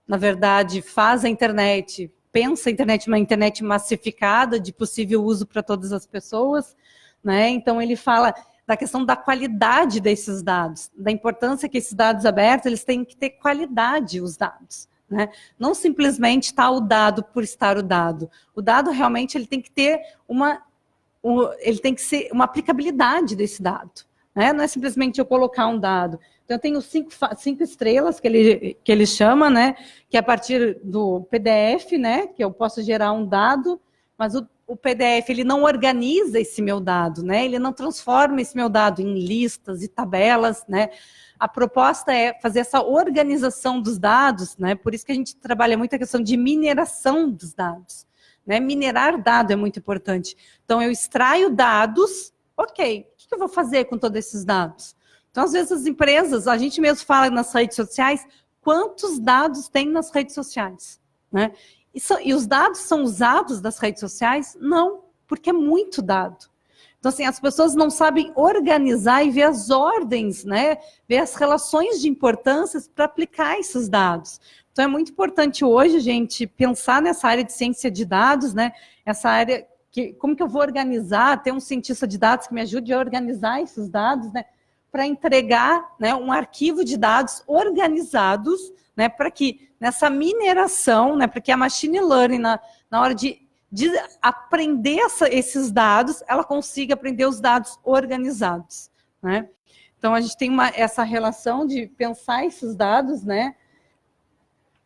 na verdade, faz a internet, pensa a internet, uma internet massificada, de possível uso para todas as pessoas, né? Então, ele fala da questão da qualidade desses dados, da importância que esses dados abertos, eles têm que ter qualidade, os dados, né? Não simplesmente está o dado por estar o dado. O dado, realmente, ele tem que ter ele tem que ser uma aplicabilidade desse dado. Né? Não é simplesmente eu colocar um dado. Então, eu tenho 5 estrelas, que ele chama, né? Que é a partir do PDF, né? Que eu posso gerar um dado, mas o PDF, ele não organiza esse meu dado, né? Ele não transforma esse meu dado em listas e tabelas, né? A proposta é fazer essa organização dos dados, né? Por isso que a gente trabalha muito a questão de mineração dos dados. Né? Minerar dado é muito importante. Então, eu extraio dados, ok, o que eu vou fazer com todos esses dados? Então, às vezes, as empresas, a gente mesmo fala nas redes sociais, quantos dados tem nas redes sociais? Né? E os dados são usados das redes sociais? Não, porque é muito dado. Então, assim, as pessoas não sabem organizar e ver as ordens, né? Ver as relações de importâncias para aplicar esses dados. Então, é muito importante hoje, gente, pensar nessa área de ciência de dados, né? Essa área... como que eu vou organizar, ter um cientista de dados que me ajude a organizar esses dados, né, para entregar, né, um arquivo de dados organizados, né, para que nessa mineração, né, para que a machine learning, na hora de aprender esses dados, ela consiga aprender os dados organizados. Né? Então, a gente tem essa relação de pensar esses dados, né?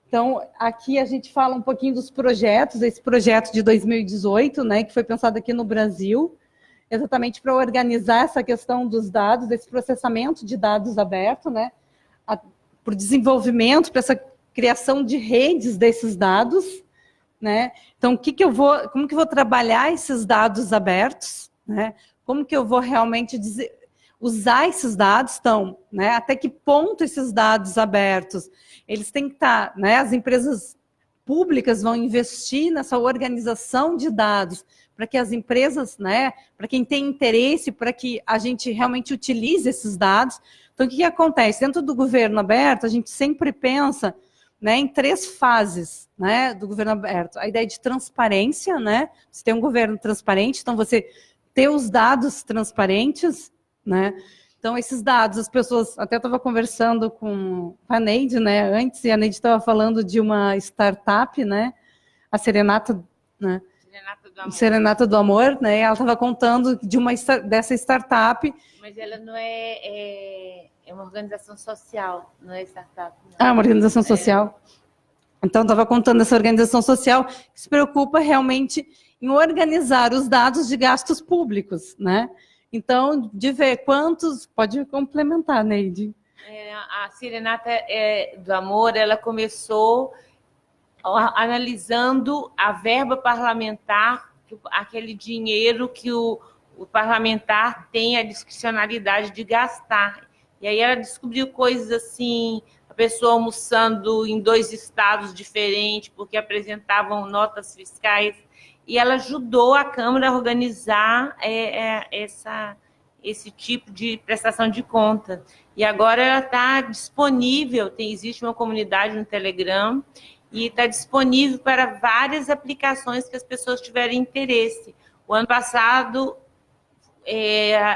Então, aqui a gente fala um pouquinho dos projetos, esse projeto de 2018, né, que foi pensado aqui no Brasil, exatamente para organizar essa questão dos dados, desse processamento de dados aberto, né, para o desenvolvimento, para essa criação de redes desses dados, né. Então, como que eu vou trabalhar esses dados abertos, né, como que eu vou realmente usar esses dados, então, né, até que ponto esses dados abertos, eles têm que estar, né, as empresas públicas vão investir nessa organização de dados, para que as empresas, né, para quem tem interesse, para que a gente realmente utilize esses dados. Então, o que acontece? Dentro do governo aberto, a gente sempre pensa, né, em 3 fases, né, do governo aberto. A ideia de transparência, né, você tem um governo transparente, então você ter os dados transparentes, né? Então, esses dados, as pessoas... Até estava conversando com a Neide, né, antes, e a Neide estava falando de uma startup, né? A Serenata, né? Serenata do Amor, né? Ela estava contando dessa startup. Mas ela não é uma organização social, não é startup. Não. Ah, uma organização social. Então, estava contando essa organização social que se preocupa realmente em organizar os dados de gastos públicos, né? Então, de ver quantos... Pode complementar, Neide. A Serenata do Amor, ela começou analisando a verba parlamentar, aquele dinheiro que o parlamentar tem a discricionalidade de gastar. E aí ela descobriu coisas assim, a pessoa almoçando em 2 estados diferentes, porque apresentavam notas fiscais, e ela ajudou a Câmara a organizar esse tipo de prestação de conta. E agora ela está disponível, existe uma comunidade no Telegram, e está disponível para várias aplicações que as pessoas tiverem interesse. O ano passado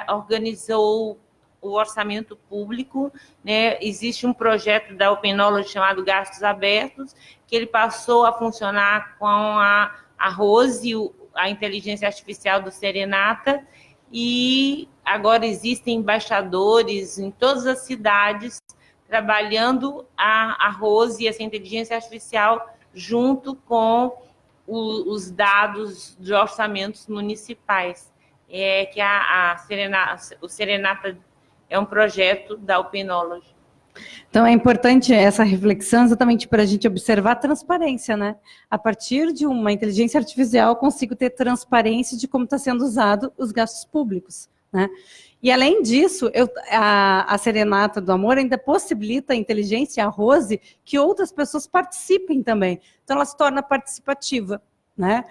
organizou o orçamento público, né? Existe um projeto da Open Knowledge chamado Gastos Abertos, que ele passou a funcionar com a Rose, a inteligência artificial do Serenata, e agora existem embaixadores em todas as cidades trabalhando a Rose, essa inteligência artificial, junto com os dados de orçamentos municipais. Que o Serenata é um projeto da Open Knowledge. Então, é importante essa reflexão exatamente para a gente observar a transparência, né? A partir de uma inteligência artificial, eu consigo ter transparência de como está sendo usado os gastos públicos, né? E, além disso, a Serenata do Amor ainda possibilita a inteligência, a Rose, que outras pessoas participem também. Então, ela se torna participativa, né?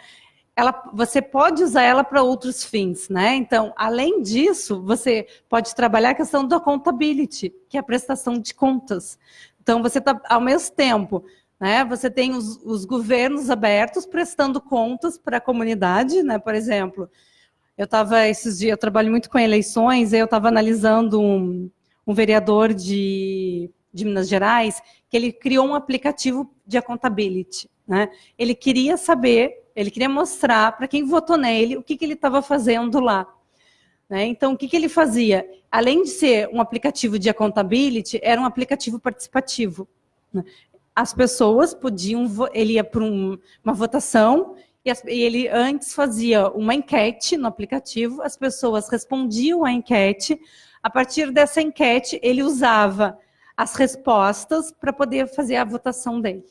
Você pode usar ela para outros fins, né? Então, além disso, você pode trabalhar a questão da accountability, que é a prestação de contas. Então, você está, ao mesmo tempo, né? Você tem os governos abertos prestando contas para a comunidade, né? Por exemplo, esses dias, eu trabalho muito com eleições, eu estava analisando um vereador de Minas Gerais, que ele criou um aplicativo de accountability, né? Ele queria mostrar para quem votou nele o que ele estava fazendo lá, né? Então, o que ele fazia? Além de ser um aplicativo de accountability, era um aplicativo participativo, né? As pessoas podiam... Ele ia para uma votação e ele antes fazia uma enquete no aplicativo, as pessoas respondiam à enquete, a partir dessa enquete ele usava as respostas para poder fazer a votação dele,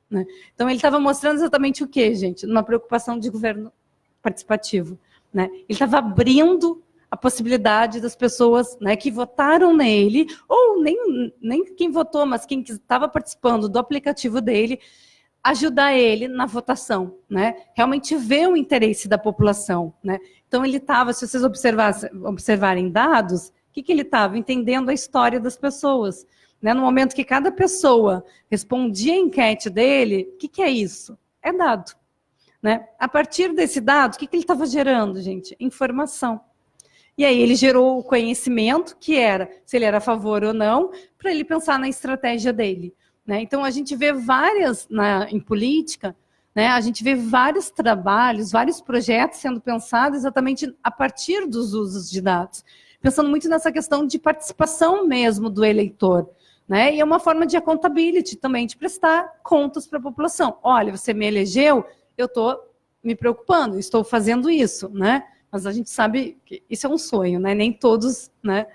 né? Então, ele estava mostrando exatamente o quê, gente? Uma preocupação de governo participativo, né? Ele estava abrindo a possibilidade das pessoas, né, que votaram nele, ou nem quem votou, mas quem estava participando do aplicativo dele, ajudar ele na votação, né? Realmente ver o interesse da população, né? Então, ele estava, se vocês observarem dados, o que ele estava? Entendendo a história das pessoas, né? No momento que cada pessoa respondia a enquete dele, o que é isso? É dado, né? A partir desse dado, o que ele estava gerando, gente? Informação. E aí ele gerou o conhecimento, que era se ele era a favor ou não, para ele pensar na estratégia dele, né? Então, a gente vê em política, né? A gente vê vários trabalhos, vários projetos sendo pensados exatamente a partir dos usos de dados, pensando muito nessa questão de participação mesmo do eleitor, né? E é uma forma de accountability também, de prestar contas para a população. Olha, você me elegeu, eu estou me preocupando, estou fazendo isso, né? Mas a gente sabe que isso é um sonho, né? Nem todos, né,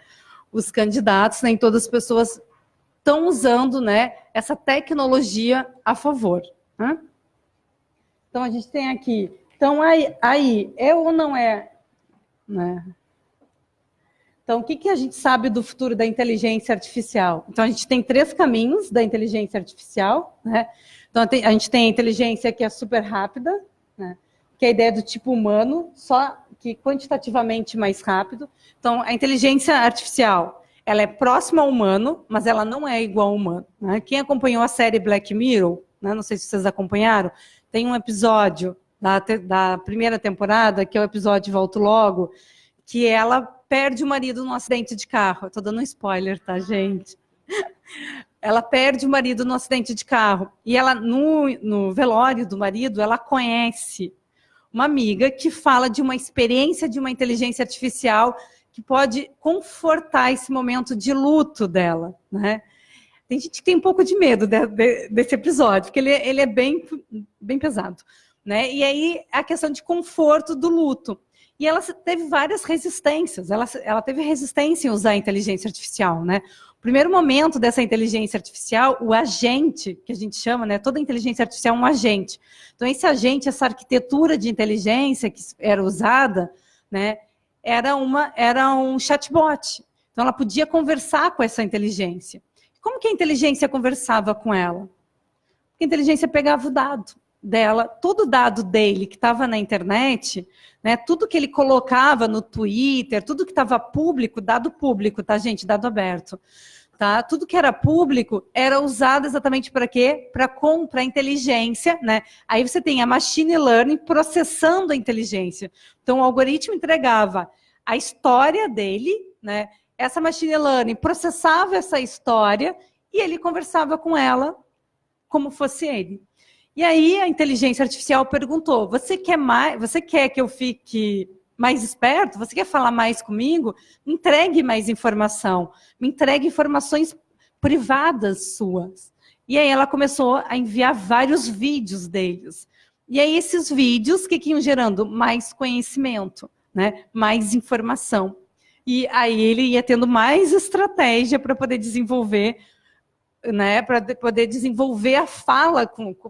os candidatos, nem todas as pessoas estão usando, né, essa tecnologia a favor, né? Então, a gente tem aqui... Então, aí é ou não é, né? Então, o que a gente sabe do futuro da inteligência artificial? Então, a gente tem 3 caminhos da inteligência artificial, né? Então, a gente tem a inteligência que é super rápida, né? Que é a ideia do tipo humano, só que quantitativamente mais rápido. Então, a inteligência artificial, ela é próxima ao humano, mas ela não é igual ao humano, né? Quem acompanhou a série Black Mirror, né? Não sei se vocês acompanharam, tem um episódio da primeira temporada, que é o episódio Volto Logo, que ela perde o marido num acidente de carro. Estou dando um spoiler, tá, gente? Ela perde o marido num acidente de carro. E ela, no velório do marido, ela conhece uma amiga que fala de uma experiência de uma inteligência artificial que pode confortar esse momento de luto dela, né? Tem gente que tem um pouco de medo desse episódio, porque ele é bem, bem pesado, né? E aí a questão de conforto do luto. E ela teve várias resistências. Ela teve resistência em usar a inteligência artificial, né? O primeiro momento dessa inteligência artificial, o agente, que a gente chama, né? Toda inteligência artificial é um agente. Então, esse agente, essa arquitetura de inteligência que era usada, né? Era um chatbot. Então, ela podia conversar com essa inteligência. Como que a inteligência conversava com ela? Porque a inteligência pegava o dado dela, todo o dado dele que estava na internet, né, tudo que ele colocava no Twitter, tudo que estava público, dado público, tá, gente? Dado aberto. Tá? Tudo que era público era usado exatamente para quê? Para inteligência, né? Aí você tem a machine learning processando a inteligência. Então, o algoritmo entregava a história dele, né? Essa machine learning processava essa história e ele conversava com ela como fosse ele. E aí a inteligência artificial perguntou: você quer que eu fique mais esperto? Você quer falar mais comigo? Me entregue mais informação. Me entregue informações privadas suas. E aí ela começou a enviar vários vídeos deles. E aí esses vídeos que iam gerando mais conhecimento, né? Mais informação. E aí ele ia tendo mais estratégia para poder desenvolver, né, para poder desenvolver a fala,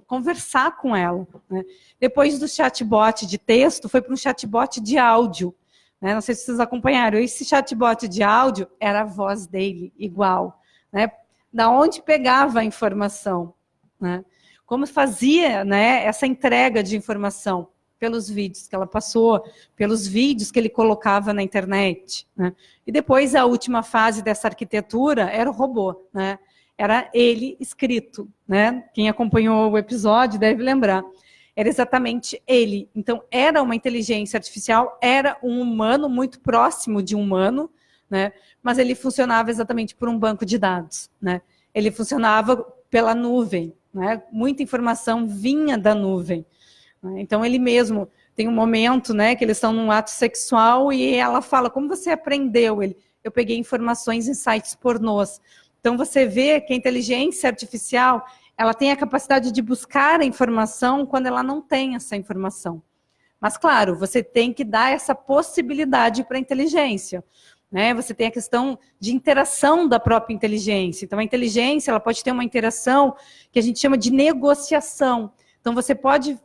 conversar com ela. Né? Depois do chatbot de texto, foi para um chatbot de áudio. Né? Não sei se vocês acompanharam. Esse chatbot de áudio era a voz dele, igual. Né? Da onde pegava a informação. Né? Como fazia, né, essa entrega de informação? Pelos vídeos que ela passou, pelos vídeos que ele colocava na internet. Né? E depois, a última fase dessa arquitetura era o robô, né? Era ele escrito, né? Quem acompanhou o episódio deve lembrar. Era exatamente ele. Então, era uma inteligência artificial, era um humano muito próximo de um humano, né? Mas ele funcionava exatamente por um banco de dados, né? Ele funcionava pela nuvem, né? Muita informação vinha da nuvem. Né? Então, ele mesmo tem um momento, né, que eles estão num ato sexual e ela fala: como você aprendeu? Eu peguei informações em sites pornôs. Então, você vê que a inteligência artificial, ela tem a capacidade de buscar a informação quando ela não tem essa informação. Mas, claro, você tem que dar essa possibilidade para a inteligência. Né? Você tem a questão de interação da própria inteligência. Então, a inteligência ela pode ter uma interação que a gente chama de negociação. Então, você pode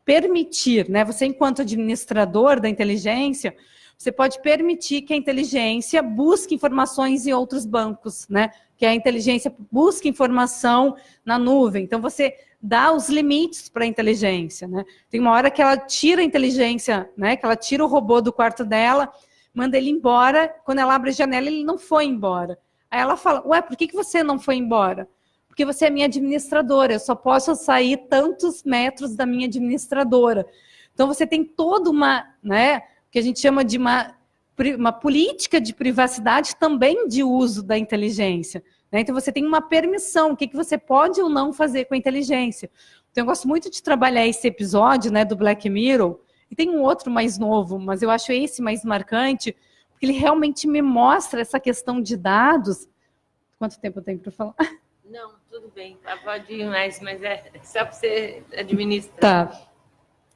permitir, né? Você, enquanto administrador da inteligência, você pode permitir que a inteligência busque informações em outros bancos, né? Que a inteligência busque informação na nuvem. Então, você dá os limites para a inteligência, né? Tem uma hora que ela tira a inteligência, né? Que ela tira o robô do quarto dela, manda ele embora. Quando ela abre a janela, ele não foi embora. Aí ela fala: ué, por que você não foi embora? Porque você é minha administradora, eu só posso sair tantos metros da minha administradora. Então, você tem toda uma, né, que a gente chama de uma política de privacidade também de uso da inteligência. Né? Então, você tem uma permissão, o que você pode ou não fazer com a inteligência. Então, eu gosto muito de trabalhar esse episódio, né, do Black Mirror, e tem um outro mais novo, mas eu acho esse mais marcante, porque ele realmente me mostra essa questão de dados. Quanto tempo eu tenho para falar? Não, tudo bem, pode ir mais, mas é só para você administrar. Tá.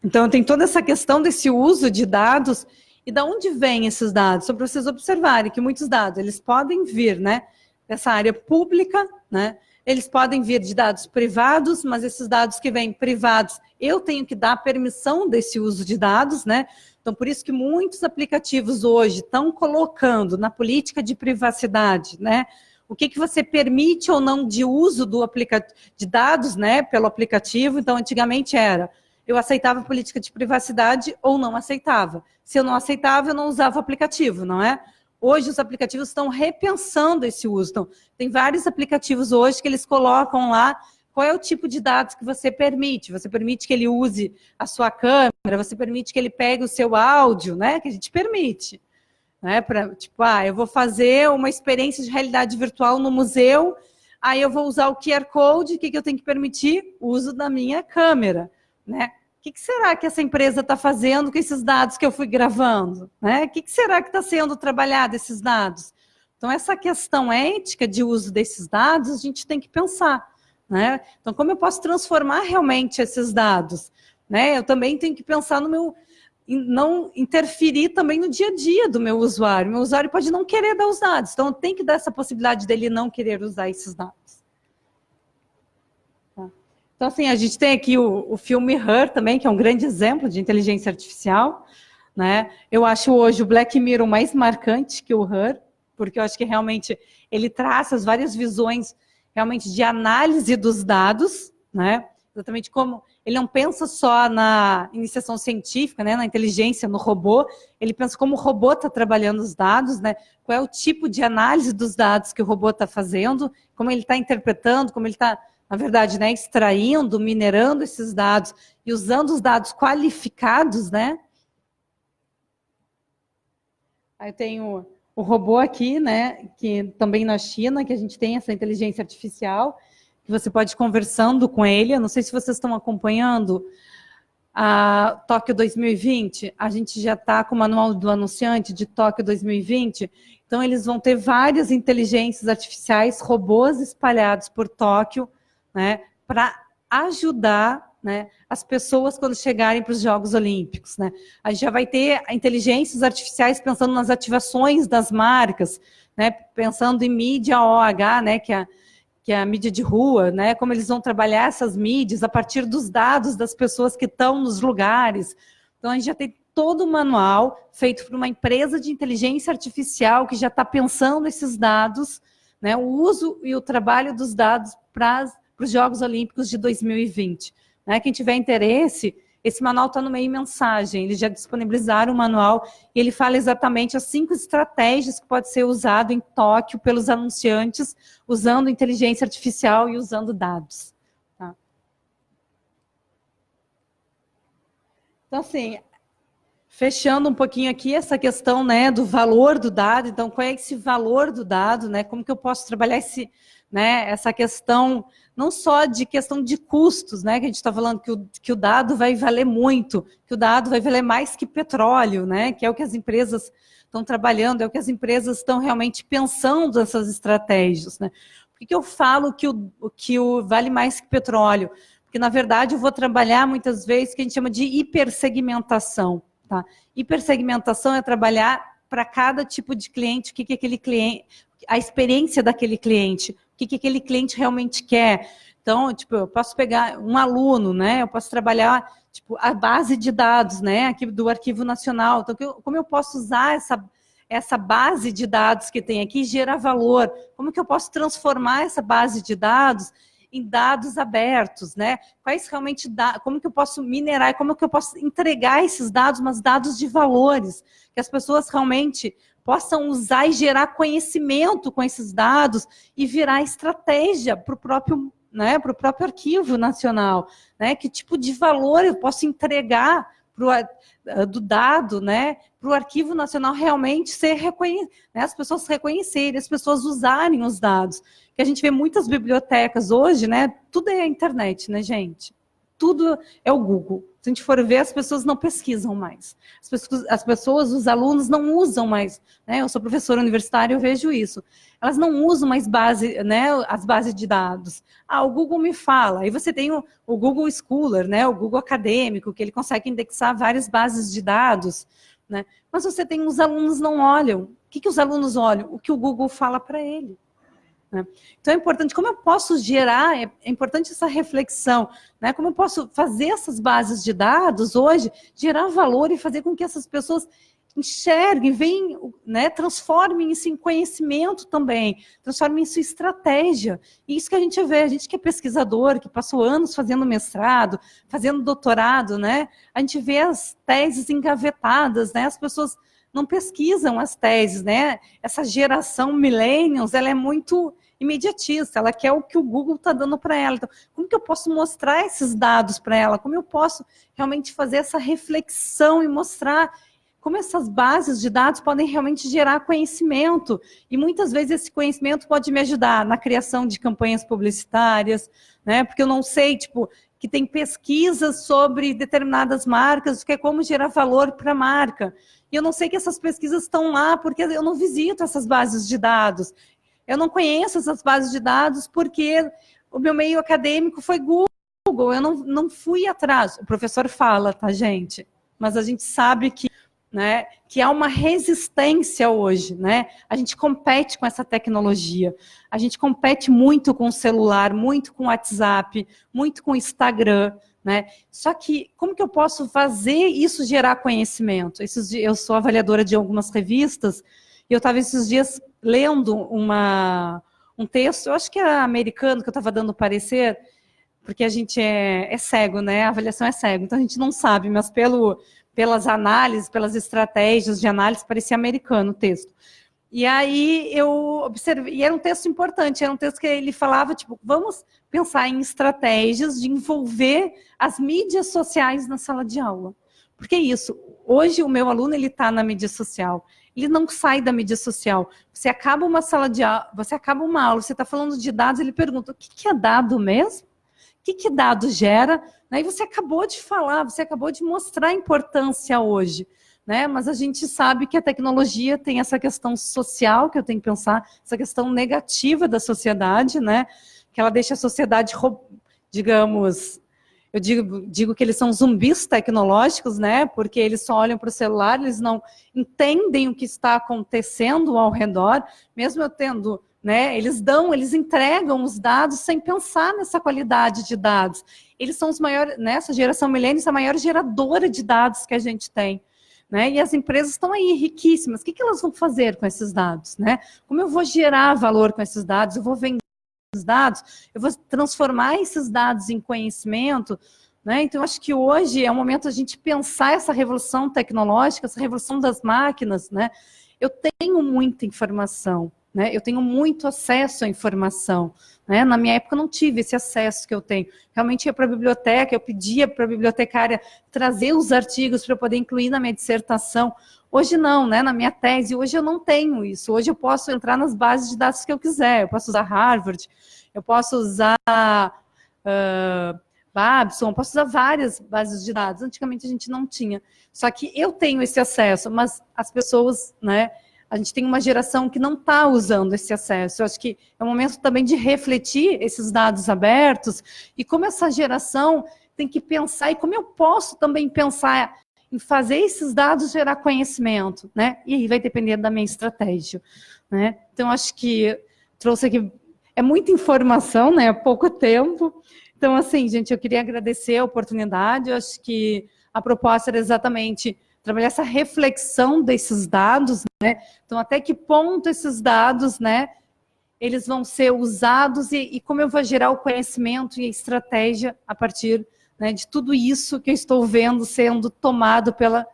Então, tem toda essa questão desse uso de dados e de onde vêm esses dados. Só para vocês observarem que muitos dados, eles podem vir, né, dessa área pública, né, eles podem vir de dados privados, mas esses dados que vêm privados, eu tenho que dar permissão desse uso de dados, né? Então, por isso que muitos aplicativos hoje estão colocando na política de privacidade, né, o que você permite ou não de uso de dados, né, pelo aplicativo. Então, antigamente era: eu aceitava a política de privacidade ou não aceitava. Se eu não aceitava, eu não usava o aplicativo, não é? Hoje, os aplicativos estão repensando esse uso. Então, tem vários aplicativos hoje que eles colocam lá qual é o tipo de dados que você permite. Você permite que ele use a sua câmera, você permite que ele pegue o seu áudio, né? Que a gente permite. Né? Tipo, eu vou fazer uma experiência de realidade virtual no museu, aí eu vou usar o QR Code, o que eu tenho que permitir? O uso da minha câmera. Né? O que será que essa empresa está fazendo com esses dados que eu fui gravando? Né? O que será que está sendo trabalhado esses dados? Então, essa questão ética de uso desses dados, a gente tem que pensar, né? Então, como eu posso transformar realmente esses dados? Né? Eu também tenho que pensar no meu... não interferir também no dia a dia do meu usuário. Meu usuário pode não querer dar os dados, então tem que dar essa possibilidade dele não querer usar esses dados. Tá. Então, assim, a gente tem aqui o filme Her também, que é um grande exemplo de inteligência artificial, né? Eu acho hoje o Black Mirror mais marcante que o Her, porque eu acho que realmente ele traça as várias visões realmente de análise dos dados, né? Exatamente como ele não pensa só na iniciação científica, né, na inteligência, no robô, ele pensa como o robô está trabalhando os dados, né, qual é o tipo de análise dos dados que o robô está fazendo, como ele está interpretando, como ele está, na verdade, né, extraindo, minerando esses dados e usando os dados qualificados, né. Aí tem o robô aqui, né, que também na China, que a gente tem essa inteligência artificial, que você pode ir conversando com ele. Eu não sei se vocês estão acompanhando a Tóquio 2020. A gente já está com o manual do anunciante de Tóquio 2020. Então, eles vão ter várias inteligências artificiais, robôs espalhados por Tóquio, né, para ajudar, né, as pessoas quando chegarem para os Jogos Olímpicos. Né. A gente já vai ter inteligências artificiais pensando nas ativações das marcas, né, pensando em mídia OH, né, que é a mídia de rua, né? Como eles vão trabalhar essas mídias a partir dos dados das pessoas que estão nos lugares. Então, a gente já tem todo o manual feito por uma empresa de inteligência artificial que já está pensando esses dados, né? O uso e o trabalho dos dados para os Jogos Olímpicos de 2020. Né? Quem tiver interesse, esse manual está no meio mensagem, eles já disponibilizaram o manual e ele fala exatamente as 5 estratégias que pode ser usado em Tóquio pelos anunciantes, usando inteligência artificial e usando dados. Tá? Então, assim, fechando um pouquinho aqui essa questão, né, do valor do dado. Então, qual é esse valor do dado? Né? Como que eu posso trabalhar essa questão, não só de questão de custos, né, que a gente está falando que o dado vai valer muito, que o dado vai valer mais que petróleo, né, que é o que as empresas estão trabalhando, é o que as empresas estão realmente pensando nessas estratégias. Né? Por que eu falo que o vale mais que petróleo? Porque, na verdade, eu vou trabalhar muitas vezes o que a gente chama de hipersegmentação. Tá? Hipersegmentação é trabalhar para cada tipo de cliente, o que aquele cliente, a experiência daquele cliente, o que aquele cliente realmente quer. Então, tipo, eu posso pegar um aluno, né? Eu posso trabalhar tipo, a base de dados, né? Aqui do Arquivo Nacional. Então, como eu posso usar essa base de dados que tem aqui e gerar valor? Como que eu posso transformar essa base de dados em dados abertos, né? Quais realmente como que eu posso minerar, como que eu posso entregar esses dados, mas dados de valores, que as pessoas realmente possam usar e gerar conhecimento com esses dados e virar estratégia para o próprio, né, para o próprio Arquivo Nacional, né? Que tipo de valor eu posso entregar do dado, né, para o Arquivo Nacional realmente ser reconhecido, né, as pessoas reconhecerem, as pessoas usarem os dados. Que a gente vê muitas bibliotecas hoje, né, tudo é a internet, né, gente? Tudo é o Google. Se a gente for ver, as pessoas não pesquisam mais. As pessoas, os alunos não usam mais. Né? Eu sou professora universitária, eu vejo isso. Elas não usam mais né, as bases de dados. Ah, o Google me fala. Aí você tem o Google Scholar, né, o Google Acadêmico, que ele consegue indexar várias bases de dados. Né? Mas você tem os alunos não olham. O que os alunos olham? O que o Google fala para ele. Então é importante, como eu posso gerar, é importante essa reflexão, né? Como eu posso fazer essas bases de dados hoje, gerar valor e fazer com que essas pessoas enxerguem, venham, né? Transformem isso em conhecimento também, transformem isso em estratégia. E isso que a gente vê, a gente que é pesquisador, que passou anos fazendo mestrado, fazendo doutorado, né? A gente vê as teses engavetadas, né? As pessoas não pesquisam as teses, né? Essa geração millennials, ela é muito imediatista, ela quer o que o Google está dando para ela. Então, como que eu posso mostrar esses dados para ela? Como eu posso realmente fazer essa reflexão e mostrar como essas bases de dados podem realmente gerar conhecimento? E muitas vezes esse conhecimento pode me ajudar na criação de campanhas publicitárias, né? Porque eu não sei, tipo, que tem pesquisas sobre determinadas marcas, que é como gerar valor para a marca. E eu não sei que essas pesquisas estão lá, porque eu não visito essas bases de dados. Eu não conheço essas bases de dados, porque o meu meio acadêmico foi Google, eu não fui atrás. O professor fala, tá, gente? Mas a gente sabe que, né, que há uma resistência hoje, né? A gente compete com essa tecnologia, a gente compete muito com o celular, muito com o WhatsApp, muito com o Instagram, né? Só que como que eu posso fazer isso gerar conhecimento? Eu sou avaliadora de algumas revistas e eu estava esses dias lendo um texto, eu acho que era americano, que eu estava dando parecer, porque a gente é cego, né? A avaliação é cego, então a gente não sabe, mas pelas análises, pelas estratégias de análise, parecia americano o texto. E aí eu observei, e era um texto importante, era um texto que ele falava, tipo, vamos pensar em estratégias de envolver as mídias sociais na sala de aula. Porque é isso, hoje o meu aluno, ele está na mídia social, ele não sai da mídia social. Você acaba uma sala de aula, você acaba uma aula, você está falando de dados, ele pergunta, o que é dado mesmo? O que dado gera? E você acabou de falar, você acabou de mostrar a importância hoje, né? Mas a gente sabe que a tecnologia tem essa questão social, que eu tenho que pensar, essa questão negativa da sociedade, né? Que ela deixa a sociedade, digamos, eu digo que eles são zumbis tecnológicos, né? Porque eles só olham para o celular, eles não entendem o que está acontecendo ao redor, mesmo eu tendo, né? Eles entregam os dados sem pensar nessa qualidade de dados. Eles são os maiores, nessa geração milênios, a maior geradora de dados que a gente tem. Né? E as empresas estão aí riquíssimas. O que elas vão fazer com esses dados? Né? Como eu vou gerar valor com esses dados? Eu vou vender esses dados? Eu vou transformar esses dados em conhecimento? Né? Então, acho que hoje é o momento da gente pensar essa revolução tecnológica, essa revolução das máquinas. Né? Eu tenho muita informação, né? Eu tenho muito acesso à informação. Né? Na minha época, eu não tive esse acesso que eu tenho. Realmente ia para a biblioteca, eu pedia para a bibliotecária trazer os artigos para eu poder incluir na minha dissertação. Hoje não, né? Na minha tese, hoje eu não tenho isso. Hoje eu posso entrar nas bases de dados que eu quiser. Eu posso usar Harvard, eu posso usar Babson, posso usar várias bases de dados. Antigamente a gente não tinha. Só que eu tenho esse acesso, mas as pessoas, né? A gente tem uma geração que não está usando esse acesso. Eu acho que é um momento também de refletir esses dados abertos e como essa geração tem que pensar e como eu posso também pensar em fazer esses dados gerar conhecimento, né? E aí vai depender da minha estratégia, né? Então, acho que trouxe aqui... É muita informação, né? Pouco tempo. Então, assim, gente, eu queria agradecer a oportunidade. Eu acho que a proposta era exatamente trabalhar essa reflexão desses dados, né? Então, até que ponto esses dados, né, eles vão ser usados e como eu vou gerar o conhecimento e a estratégia a partir, né, de tudo isso que eu estou vendo sendo tomado pela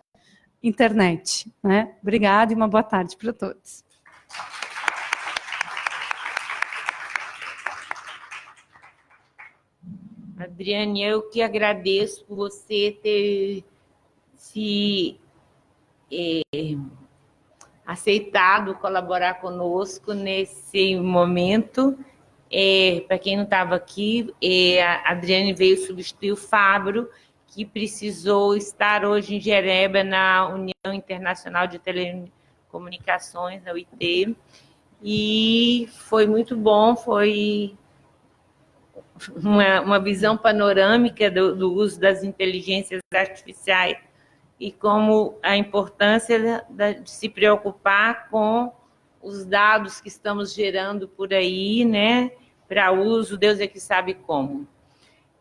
internet, né? Obrigada e uma boa tarde para todos. Adriane, eu que agradeço por você ter se aceitado colaborar conosco nesse momento. Para quem não estava aqui, a Adriane veio substituir o Fábio, que precisou estar hoje em Genebra, na União Internacional de Telecomunicações, na UIT, e foi muito bom, foi uma visão panorâmica do uso das inteligências artificiais e como a importância de se preocupar com os dados que estamos gerando por aí, né, para uso, Deus é que sabe como.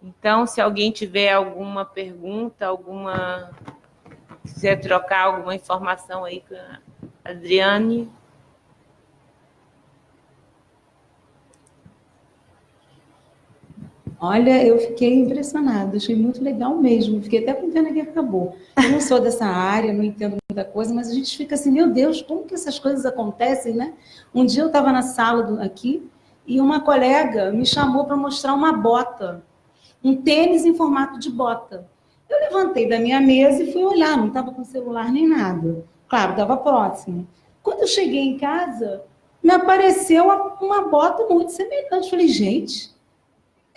Então, se alguém tiver alguma pergunta, quiser trocar alguma informação aí com a Adriane. Olha, eu fiquei impressionada, achei muito legal mesmo, fiquei até com pena que acabou. Eu não sou dessa área, não entendo muita coisa, mas a gente fica assim, meu Deus, como que essas coisas acontecem, né? Um dia eu estava na sala aqui e uma colega me chamou para mostrar uma bota, um tênis em formato de bota. Eu levantei da minha mesa e fui olhar, não estava com celular nem nada. Claro, estava próximo. Quando eu cheguei em casa, me apareceu uma bota muito semelhante. Falei, gente...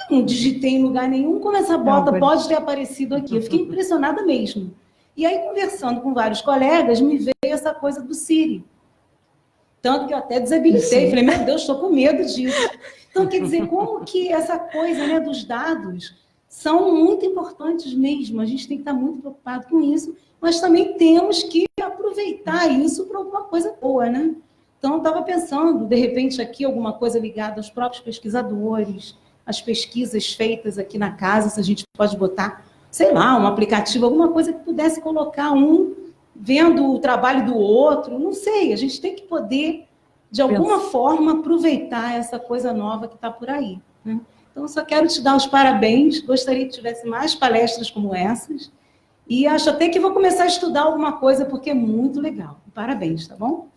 não digitei em lugar nenhum como essa bota pode ter aparecido aqui. Eu fiquei impressionada mesmo. E aí, conversando com vários colegas, me veio essa coisa do Siri. Tanto que eu até desabilitei. Falei, meu Deus, estou com medo disso. Então, quer dizer, como que essa coisa, né, dos dados são muito importantes mesmo. A gente tem que estar muito preocupado com isso, mas também temos que aproveitar isso para alguma coisa boa, né? Então, eu estava pensando, de repente, aqui alguma coisa ligada aos próprios pesquisadores, as pesquisas feitas aqui na casa, se a gente pode botar, sei lá, um aplicativo, alguma coisa que pudesse colocar um vendo o trabalho do outro, não sei, a gente tem que poder, de alguma forma, aproveitar essa coisa nova que está por aí, né? Então, eu só quero te dar os parabéns, gostaria que tivesse mais palestras como essas, e acho até que vou começar a estudar alguma coisa, porque é muito legal. Parabéns, tá bom?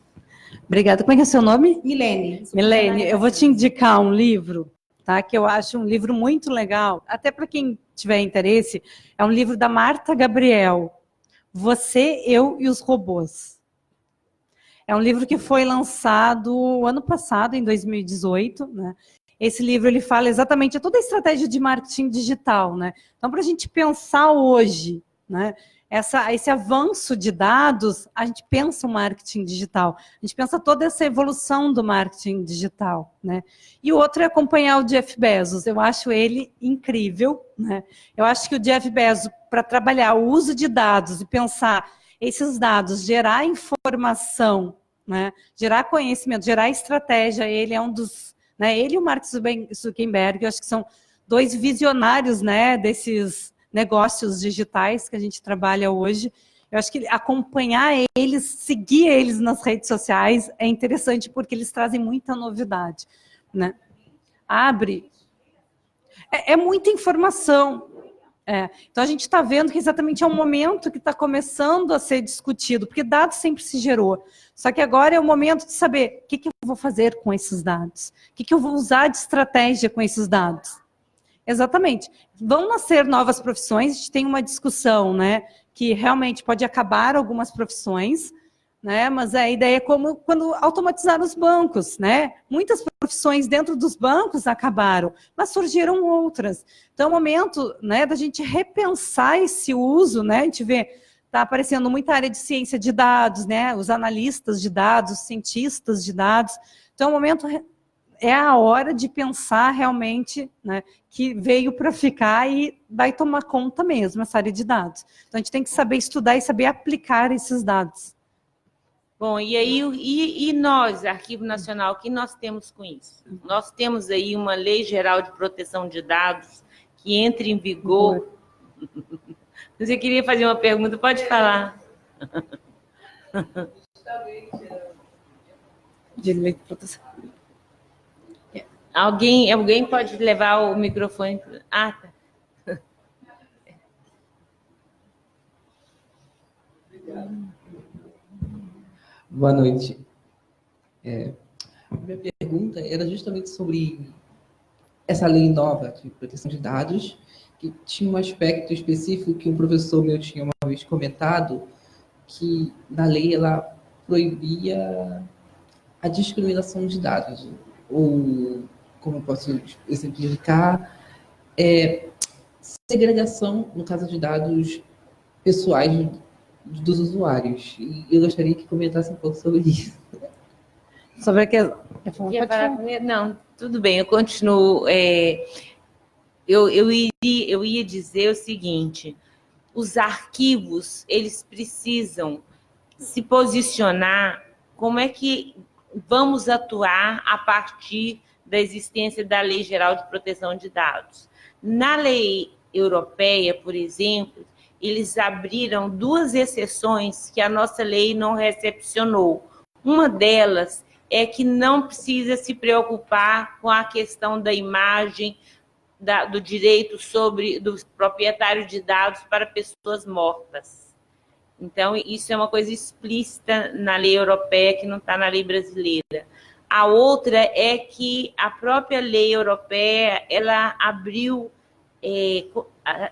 Obrigada. Como é que é o seu nome? Milene. Milene, eu vou te indicar um livro, tá? Que eu acho um livro muito legal, até para quem tiver interesse, é um livro da Marta Gabriel, Você, Eu e os Robôs. É um livro que foi lançado ano passado, em 2018, né? Esse livro ele fala exatamente toda a estratégia de marketing digital, né? Então, para a gente pensar hoje, né? Esse avanço de dados, a gente pensa o marketing digital, a gente pensa toda essa evolução do marketing digital, né? E o outro é acompanhar o Jeff Bezos, eu acho ele incrível, né? Eu acho que o Jeff Bezos, para trabalhar o uso de dados e pensar esses dados, gerar informação, né? Gerar conhecimento, gerar estratégia, ele é um dos, né? Ele e o Mark Zuckerberg, eu acho que são dois visionários, né? Desses negócios digitais que a gente trabalha hoje. Eu acho que acompanhar eles, seguir eles nas redes sociais é interessante porque eles trazem muita novidade, né? Abre. É muita informação. Então, a gente está vendo que exatamente é um momento que está começando a ser discutido, porque dados sempre se gerou. Só que agora é o momento de saber o que eu vou fazer com esses dados, o que eu vou usar de estratégia com esses dados. Exatamente. Vão nascer novas profissões, a gente tem uma discussão, né, que realmente pode acabar algumas profissões, né, mas a ideia é como quando automatizaram os bancos, né? Muitas profissões dentro dos bancos acabaram, mas surgiram outras. Então, é o momento, né, da gente repensar esse uso, né? A gente vê, está aparecendo muita área de ciência de dados, né? Os analistas de dados, os cientistas de dados. Então, é o momento, é a hora de pensar realmente, né, que veio para ficar e vai tomar conta mesmo essa área de dados. Então, a gente tem que saber estudar e saber aplicar esses dados. Bom, e aí, e nós, Arquivo Nacional, o que nós temos com isso? Nós temos aí uma Lei Geral de Proteção de Dados que entra em vigor. Você queria fazer uma pergunta? Pode falar. De lei de proteção. Alguém pode levar o microfone? Ah, tá. Boa noite. Minha pergunta era justamente sobre essa lei nova de proteção de dados, que tinha um aspecto específico que um professor meu tinha uma vez comentado, que na lei ela proibia a discriminação de dados, ou, como eu posso exemplificar, segregação, no caso de dados pessoais dos usuários. E eu gostaria que comentasse um pouco sobre isso. Sobre que... Não, tudo bem, eu continuo. Eu ia dizer o seguinte: os arquivos, eles precisam se posicionar como é que vamos atuar a partir da existência da Lei Geral de Proteção de Dados. Na lei europeia, por exemplo, eles abriram 2 exceções que a nossa lei não recepcionou. Uma delas é que não precisa se preocupar com a questão da imagem, do direito do proprietário de dados para pessoas mortas. Então, isso é uma coisa explícita na lei europeia que não está na lei brasileira. A outra é que a própria lei europeia ela abriu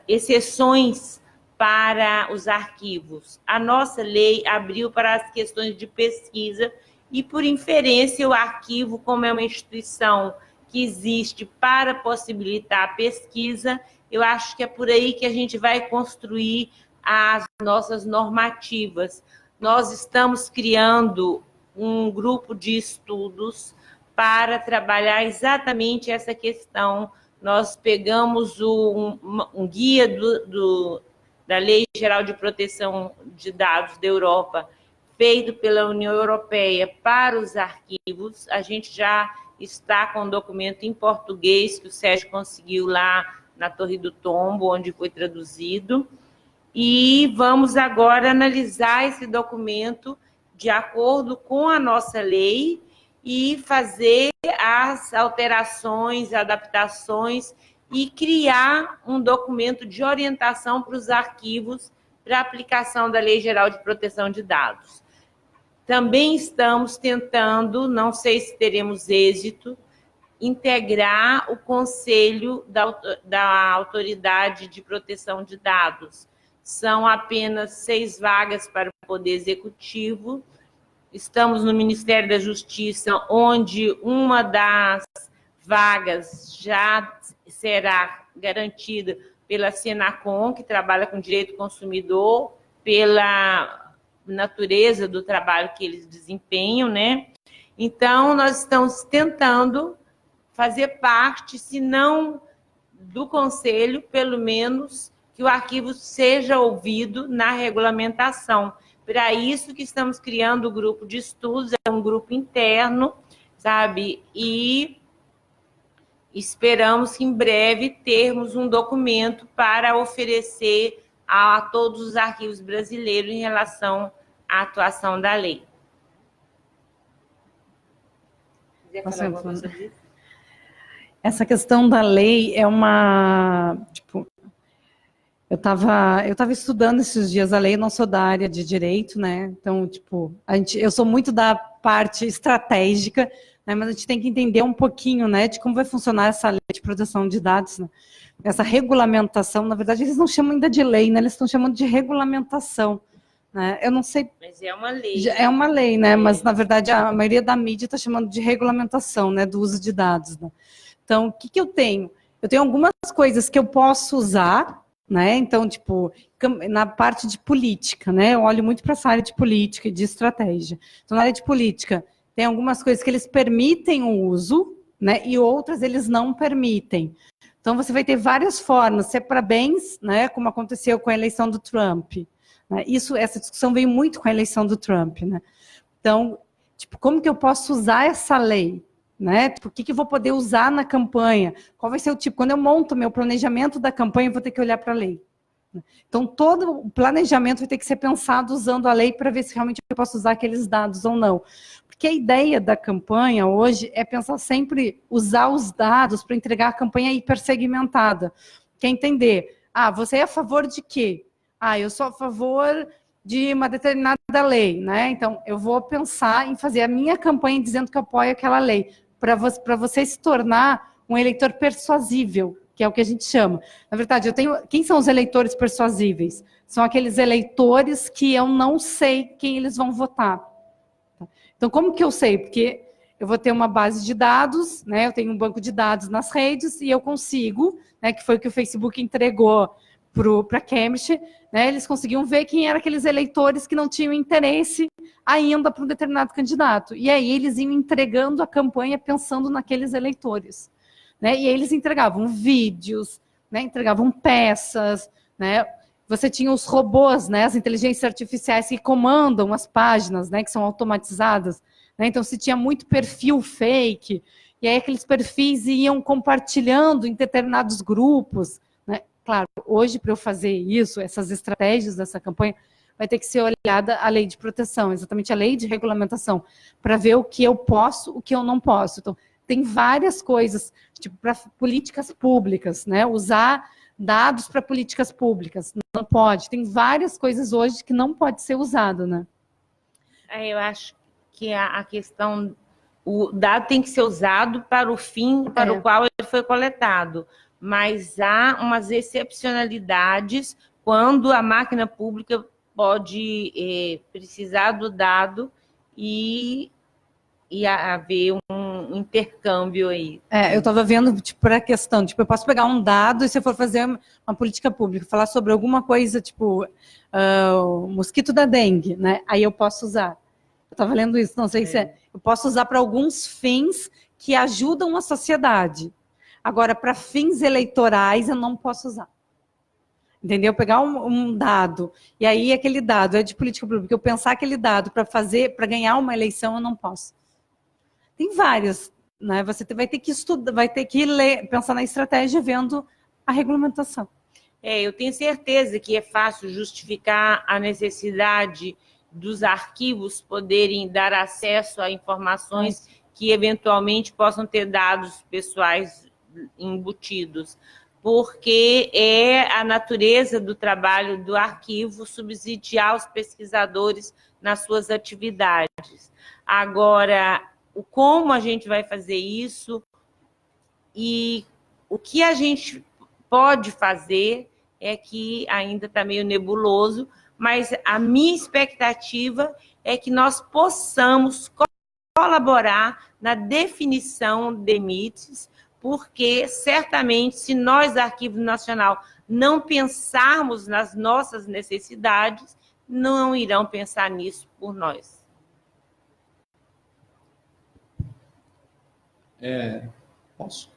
exceções para os arquivos. A nossa lei abriu para as questões de pesquisa e, por inferência, o arquivo, como é uma instituição que existe para possibilitar a pesquisa, eu acho que é por aí que a gente vai construir as nossas normativas. Nós estamos criando um grupo de estudos para trabalhar exatamente essa questão. Nós pegamos um guia da Lei Geral de Proteção de Dados da Europa, feito pela União Europeia para os arquivos. A gente já está com um documento em português que o Sérgio conseguiu lá na Torre do Tombo, onde foi traduzido. E vamos agora analisar esse documento de acordo com a nossa lei e fazer as alterações, adaptações e criar um documento de orientação para os arquivos para a aplicação da Lei Geral de Proteção de Dados. Também estamos tentando, não sei se teremos êxito, integrar o Conselho da Autoridade de Proteção de Dados. São apenas 6 vagas para o Poder Executivo. Estamos no Ministério da Justiça, onde uma das vagas já será garantida pela Senacom, que trabalha com direito do consumidor, pela natureza do trabalho que eles desempenham, né? Então, nós estamos tentando fazer parte, se não do Conselho, pelo menos que o arquivo seja ouvido na regulamentação. Para isso que estamos criando o grupo de estudos, é um grupo interno, sabe? E esperamos que em breve termos um documento para oferecer a todos os arquivos brasileiros em relação à atuação da lei. Essa questão da lei é uma... Tipo, eu estava estudando esses dias a lei, eu não sou da área de direito, né? Então, tipo, eu sou muito da parte estratégica, né? Mas a gente tem que entender um pouquinho, né, de como vai funcionar essa lei de proteção de dados, né? Essa regulamentação, na verdade, eles não chamam ainda de lei, né? Eles estão chamando de regulamentação, né? Eu não sei... Mas é uma lei. É uma lei, né? Mas, na verdade, a maioria da mídia está chamando de regulamentação, né, do uso de dados, né? Então, o que eu tenho? Eu tenho algumas coisas que eu posso usar, né? Então, tipo, na parte de política, né? Eu olho muito para essa área de política e de estratégia. Então, na área de política, tem algumas coisas que eles permitem o uso, né? E outras eles não permitem. Então, você vai ter várias formas, se é para bens, né? Como aconteceu com a eleição do Trump. Né? Essa discussão veio muito com a eleição do Trump, né? Então, tipo, como que eu posso usar essa lei? Né? Tipo, o que eu vou poder usar na campanha? Qual vai ser o tipo? Quando eu monto meu planejamento da campanha, eu vou ter que olhar para a lei. Então, todo o planejamento vai ter que ser pensado usando a lei para ver se realmente eu posso usar aqueles dados ou não. Porque a ideia da campanha hoje é pensar sempre, usar os dados para entregar a campanha hipersegmentada. Quer entender? Você é a favor de quê? Eu sou a favor de uma determinada lei, né? Então, eu vou pensar em fazer a minha campanha dizendo que eu apoio aquela lei, para você se tornar um eleitor persuasível, que é o que a gente chama. Na verdade, quem são os eleitores persuasíveis? São aqueles eleitores que eu não sei quem eles vão votar. Então, como que eu sei? Porque eu vou ter uma base de dados, né? Eu tenho um banco de dados nas redes e eu consigo, né? Que foi o que o Facebook entregou para a Cambridge, né? Eles conseguiam ver quem eram aqueles eleitores que não tinham interesse ainda para um determinado candidato. E aí eles iam entregando a campanha pensando naqueles eleitores. Né? E aí eles entregavam vídeos, né? Entregavam peças, né? Você tinha os robôs, né? As inteligências artificiais que comandam as páginas, né? Que são automatizadas. Né? Então, se tinha muito perfil fake, e aí aqueles perfis iam compartilhando em determinados grupos. Né? Claro, hoje, para eu fazer isso, essas estratégias dessa campanha, vai ter que ser olhada a lei de proteção, exatamente a lei de regulamentação, para ver o que eu posso, o que eu não posso. Então, tem várias coisas, tipo, para políticas públicas, né? Usar dados para políticas públicas, não pode. Tem várias coisas hoje que não pode ser usado, né? Eu acho que a questão, o dado tem que ser usado para o fim para o qual ele foi coletado, mas há umas excepcionalidades quando a máquina pública pode precisar do dado e ia haver um intercâmbio aí. Eu estava vendo, tipo, para a questão, tipo, eu posso pegar um dado e se eu for fazer uma política pública, falar sobre alguma coisa, tipo, o mosquito da dengue, né? Aí eu posso usar. Eu estava lendo isso, não sei se eu posso usar para alguns fins que ajudam a sociedade. Agora, para fins eleitorais, eu não posso usar. Entendeu? Pegar um dado, e aí aquele dado é de política pública, eu pensar aquele dado para ganhar uma eleição, eu não posso. Tem várias, né? Você vai ter que estudar, vai ter que ler, pensar na estratégia vendo a regulamentação. Eu tenho certeza que é fácil justificar a necessidade dos arquivos poderem dar acesso a informações que eventualmente possam ter dados pessoais embutidos, porque é a natureza do trabalho do arquivo subsidiar os pesquisadores nas suas atividades. Agora, como a gente vai fazer isso e o que a gente pode fazer é que ainda está meio nebuloso, mas a minha expectativa é que nós possamos colaborar na definição de limites, porque certamente, se nós, Arquivo Nacional, não pensarmos nas nossas necessidades, não irão pensar nisso por nós. Posso?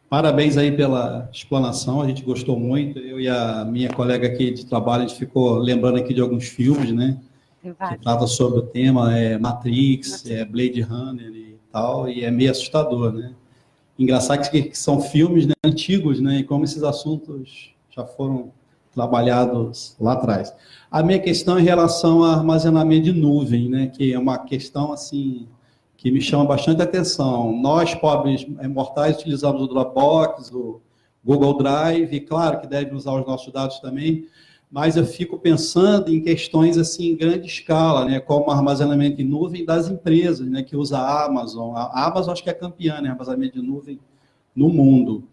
Parabéns aí pela explanação, a gente gostou muito. Eu e a minha colega aqui de trabalho, a gente ficou lembrando aqui de alguns filmes, né? Que trata sobre o tema, Matrix, Blade Runner e tal, e é meio assustador, né? Engraçado que são filmes, né, antigos, né? E como esses assuntos já foram trabalhados lá atrás. A minha questão é em relação ao armazenamento de nuvem, né? Que é uma questão, assim, que me chama bastante atenção. Nós, pobres mortais, utilizamos o Dropbox, o Google Drive, e claro que devem usar os nossos dados também, mas eu fico pensando em questões assim, em grande escala, né, como armazenamento em nuvem das empresas, né, que usa a Amazon. A Amazon acho que é campeã, né, armazenamento de nuvem no mundo.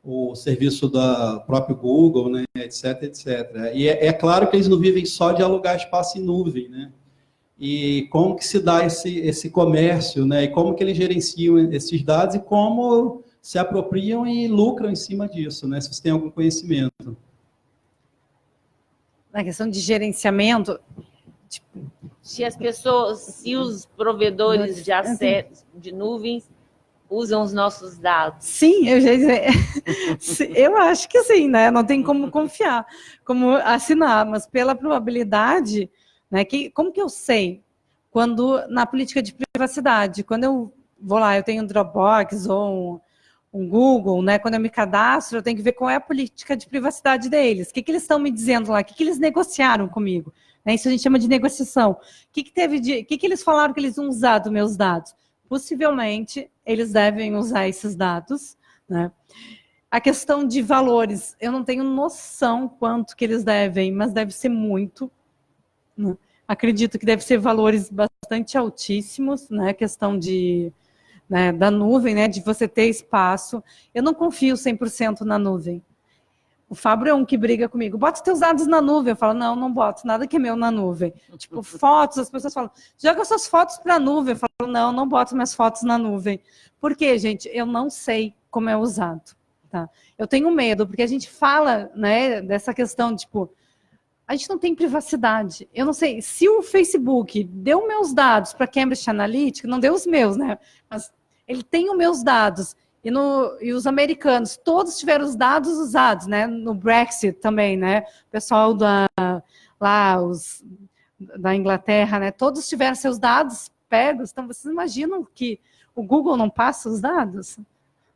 O serviço da próprio Google, né, etc, etc. E é claro que eles não vivem só de alugar espaço em nuvem, né? E como que se dá esse comércio, né? E como que eles gerenciam esses dados e como se apropriam e lucram em cima disso, né? Se você tem algum conhecimento. Na questão de gerenciamento, tipo, se os provedores de acesso de nuvens usam os nossos dados. Sim, eu já ia dizer. Eu acho que sim, né? Não tem como confiar, como assinar, mas pela probabilidade, né? Como que eu sei? Quando na política de privacidade, quando eu vou lá, eu tenho um Dropbox ou um Google, né? Quando eu me cadastro, eu tenho que ver qual é a política de privacidade deles. O que eles estão me dizendo lá? O que eles negociaram comigo? Né? Isso a gente chama de negociação. O que eles falaram que eles vão usar dos meus dados? Possivelmente, eles devem usar esses dados, né? A questão de valores, eu não tenho noção quanto que eles devem, mas deve ser muito, né? Acredito que deve ser valores bastante altíssimos, né? A questão né, da nuvem, né? De você ter espaço. Eu não confio 100% na nuvem. O Fábio é um que briga comigo. Bota os teus dados na nuvem. Eu falo, não boto. Nada que é meu na nuvem. Tipo, fotos, as pessoas falam, joga suas fotos para a nuvem. Eu falo, não boto minhas fotos na nuvem. Por quê, gente? Eu não sei como é usado. Tá? Eu tenho medo, porque a gente fala, né, dessa questão, tipo, a gente não tem privacidade. Eu não sei, se o Facebook deu meus dados para Cambridge Analytica, não deu os meus, né? Mas ele tem os meus dados. E os americanos, todos tiveram os dados usados, né? No Brexit também, né? O pessoal da Inglaterra, né? Todos tiveram seus dados pegos. Então, vocês imaginam que o Google não passa os dados?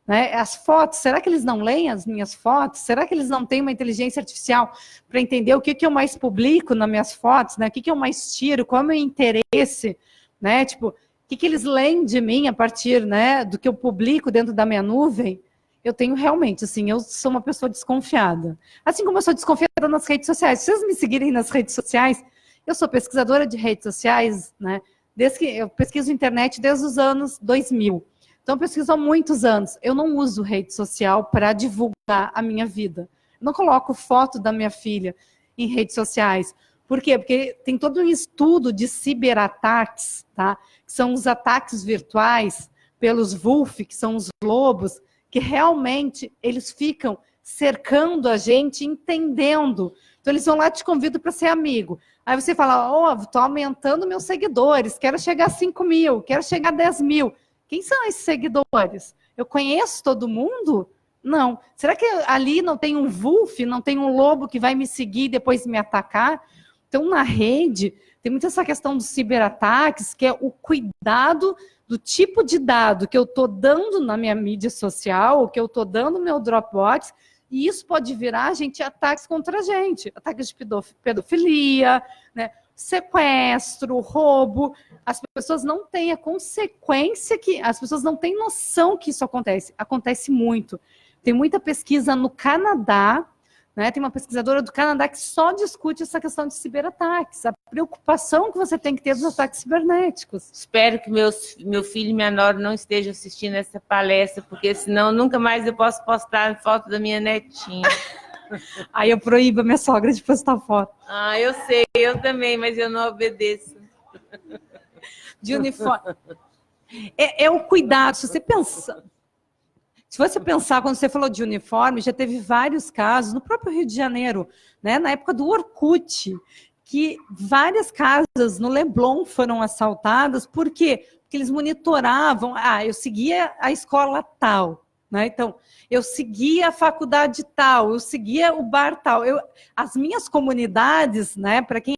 Né? As fotos, será que eles não leem as minhas fotos? Será que eles não têm uma inteligência artificial para entender o que eu mais publico nas minhas fotos? Né? O que eu mais tiro? Qual é o meu interesse? Né? Tipo, o que eles leem de mim a partir, né, do que eu publico dentro da minha nuvem? Eu tenho realmente, assim, eu sou uma pessoa desconfiada. Assim como eu sou desconfiada nas redes sociais. Se vocês me seguirem nas redes sociais, eu sou pesquisadora de redes sociais, né? Desde que eu pesquiso internet desde os anos 2000. Então, eu pesquiso há muitos anos. Eu não uso rede social para divulgar a minha vida. Eu não coloco foto da minha filha em redes sociais, Por quê? Porque tem todo um estudo de ciberataques, tá? Que são os ataques virtuais pelos Wolf, que são os lobos, que realmente eles ficam cercando a gente, entendendo. Então, eles vão lá e te convidam para ser amigo. Aí você fala, estou aumentando meus seguidores, quero chegar a 5 mil, quero chegar a 10 mil. Quem são esses seguidores? Eu conheço todo mundo? Não. Será que ali não tem um Wolf, não tem um lobo que vai me seguir e depois me atacar? Então, na rede, tem muito essa questão dos ciberataques, que é o cuidado do tipo de dado que eu estou dando na minha mídia social, que eu estou dando no meu Dropbox, e isso pode virar, gente, ataques contra a gente. Ataques de pedofilia, né? Sequestro, roubo. As pessoas não têm a consequência as pessoas não têm noção que isso acontece. Acontece muito. Tem muita pesquisa no Canadá, né? Tem uma pesquisadora do Canadá que só discute essa questão de ciberataques, a preocupação que você tem que ter dos ataques cibernéticos. Espero que meu filho e minha nora não estejam assistindo essa palestra, porque senão nunca mais eu posso postar foto da minha netinha. Aí eu proíbo a minha sogra de postar foto. Ah, eu sei, eu também, mas eu não obedeço. De uniforme. É o cuidado, se você pensar... Se você pensar, quando você falou de uniforme, já teve vários casos, no próprio Rio de Janeiro, né, na época do Orkut, que várias casas no Leblon foram assaltadas. Por quê? Porque eles monitoravam, eu seguia a escola tal, né? Então, eu seguia a faculdade tal, eu seguia o bar tal. As minhas comunidades, né, para quem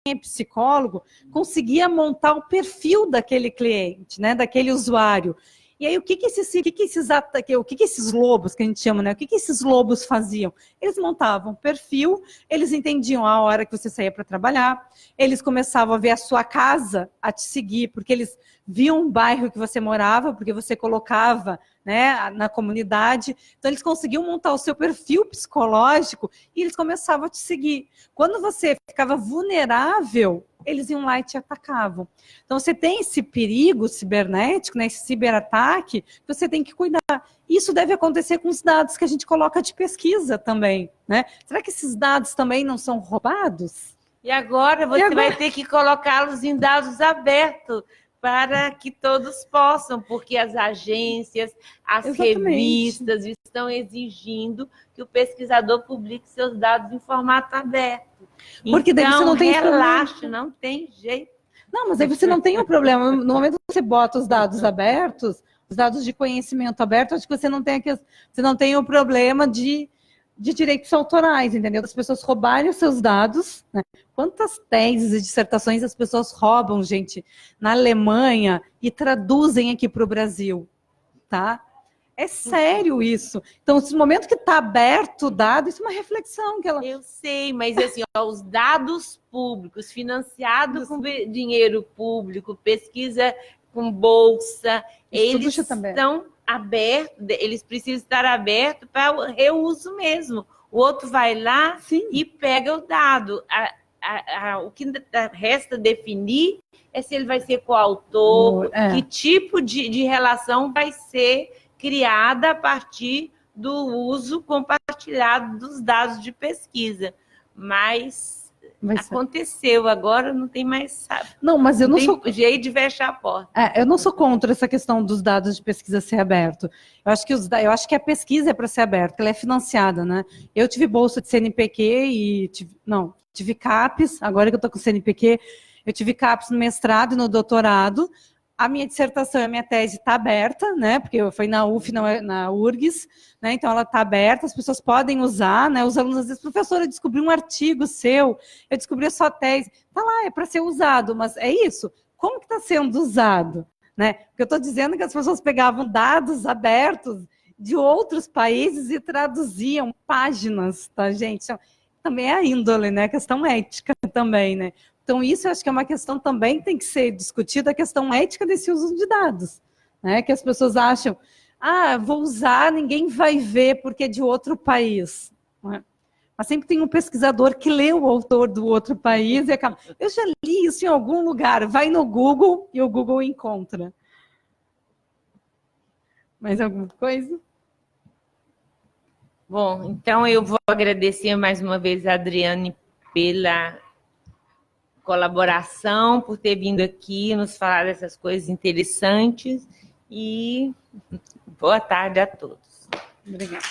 é psicólogo, conseguia montar o perfil daquele cliente, né, daquele usuário. E aí, o que esses lobos, que a gente chama, né? O que esses lobos faziam? Eles montavam perfil, eles entendiam a hora que você saía para trabalhar, eles começavam a ver a sua casa, a te seguir, porque eles viam o bairro que você morava, porque você colocava, né, na comunidade. Então, eles conseguiam montar o seu perfil psicológico e eles começavam a te seguir. Quando você ficava vulnerável, eles iam lá e te atacavam. Então, você tem esse perigo cibernético, né, esse ciberataque, que você tem que cuidar. Isso deve acontecer com os dados que a gente coloca de pesquisa também, né? Será que esses dados também não são roubados? E agora você vai ter que colocá-los em dados abertos para que todos possam, porque as agências, as revistas estão exigindo que o pesquisador publique seus dados em formato aberto. Porque daí você não tem relaxa, não tem jeito. Não, mas aí você não tem um problema. No momento que você bota os dados abertos, os dados de conhecimento aberto, acho que você não tem o problema de direitos autorais, entendeu? As pessoas roubarem os seus dados, né? Quantas teses e dissertações as pessoas roubam, gente, na Alemanha e traduzem aqui para o Brasil, tá? É sério isso. Então, no momento que está aberto o dado, isso é uma reflexão que ela... Eu sei, mas assim, os dados públicos, financiados com dinheiro público, pesquisa com bolsa, eles estão abertos, eles precisam estar abertos para o reuso mesmo. O outro vai lá e pega o dado. O que resta definir é se ele vai ser coautor, que tipo de relação vai ser criada a partir do uso compartilhado dos dados de pesquisa. Mas aconteceu, agora não tem mais... Não, mas eu não sou... jeito de fechar a porta. Eu não sou contra essa questão dos dados de pesquisa ser aberto. Eu acho que a pesquisa é para ser aberta, ela é financiada, né? Eu tive bolsa de CNPq e... tive CAPES, agora que eu estou com CNPq, eu tive CAPES no mestrado e no doutorado. A minha dissertação, a minha tese está aberta, né? Porque foi na UF, na URGS, né? Então ela está aberta, as pessoas podem usar, né? Os alunos às vezes, professora, eu descobri um artigo seu, eu descobri a sua tese, tá lá, é para ser usado, mas é isso. Como que está sendo usado, né? Porque eu estou dizendo que as pessoas pegavam dados abertos de outros países e traduziam páginas, tá, gente? Então, também é a índole, né? A questão ética também, né? Então, isso eu acho que é uma questão também que tem que ser discutida, a questão ética desse uso de dados, né? Que as pessoas acham, vou usar, ninguém vai ver porque é de outro país. Né? Mas sempre tem um pesquisador que lê o autor do outro país e acaba... Eu já li isso em algum lugar, vai no Google e o Google encontra. Mais alguma coisa? Bom, então eu vou agradecer mais uma vez a Adriane pela colaboração, por ter vindo aqui nos falar dessas coisas interessantes. E boa tarde a todos. Obrigada.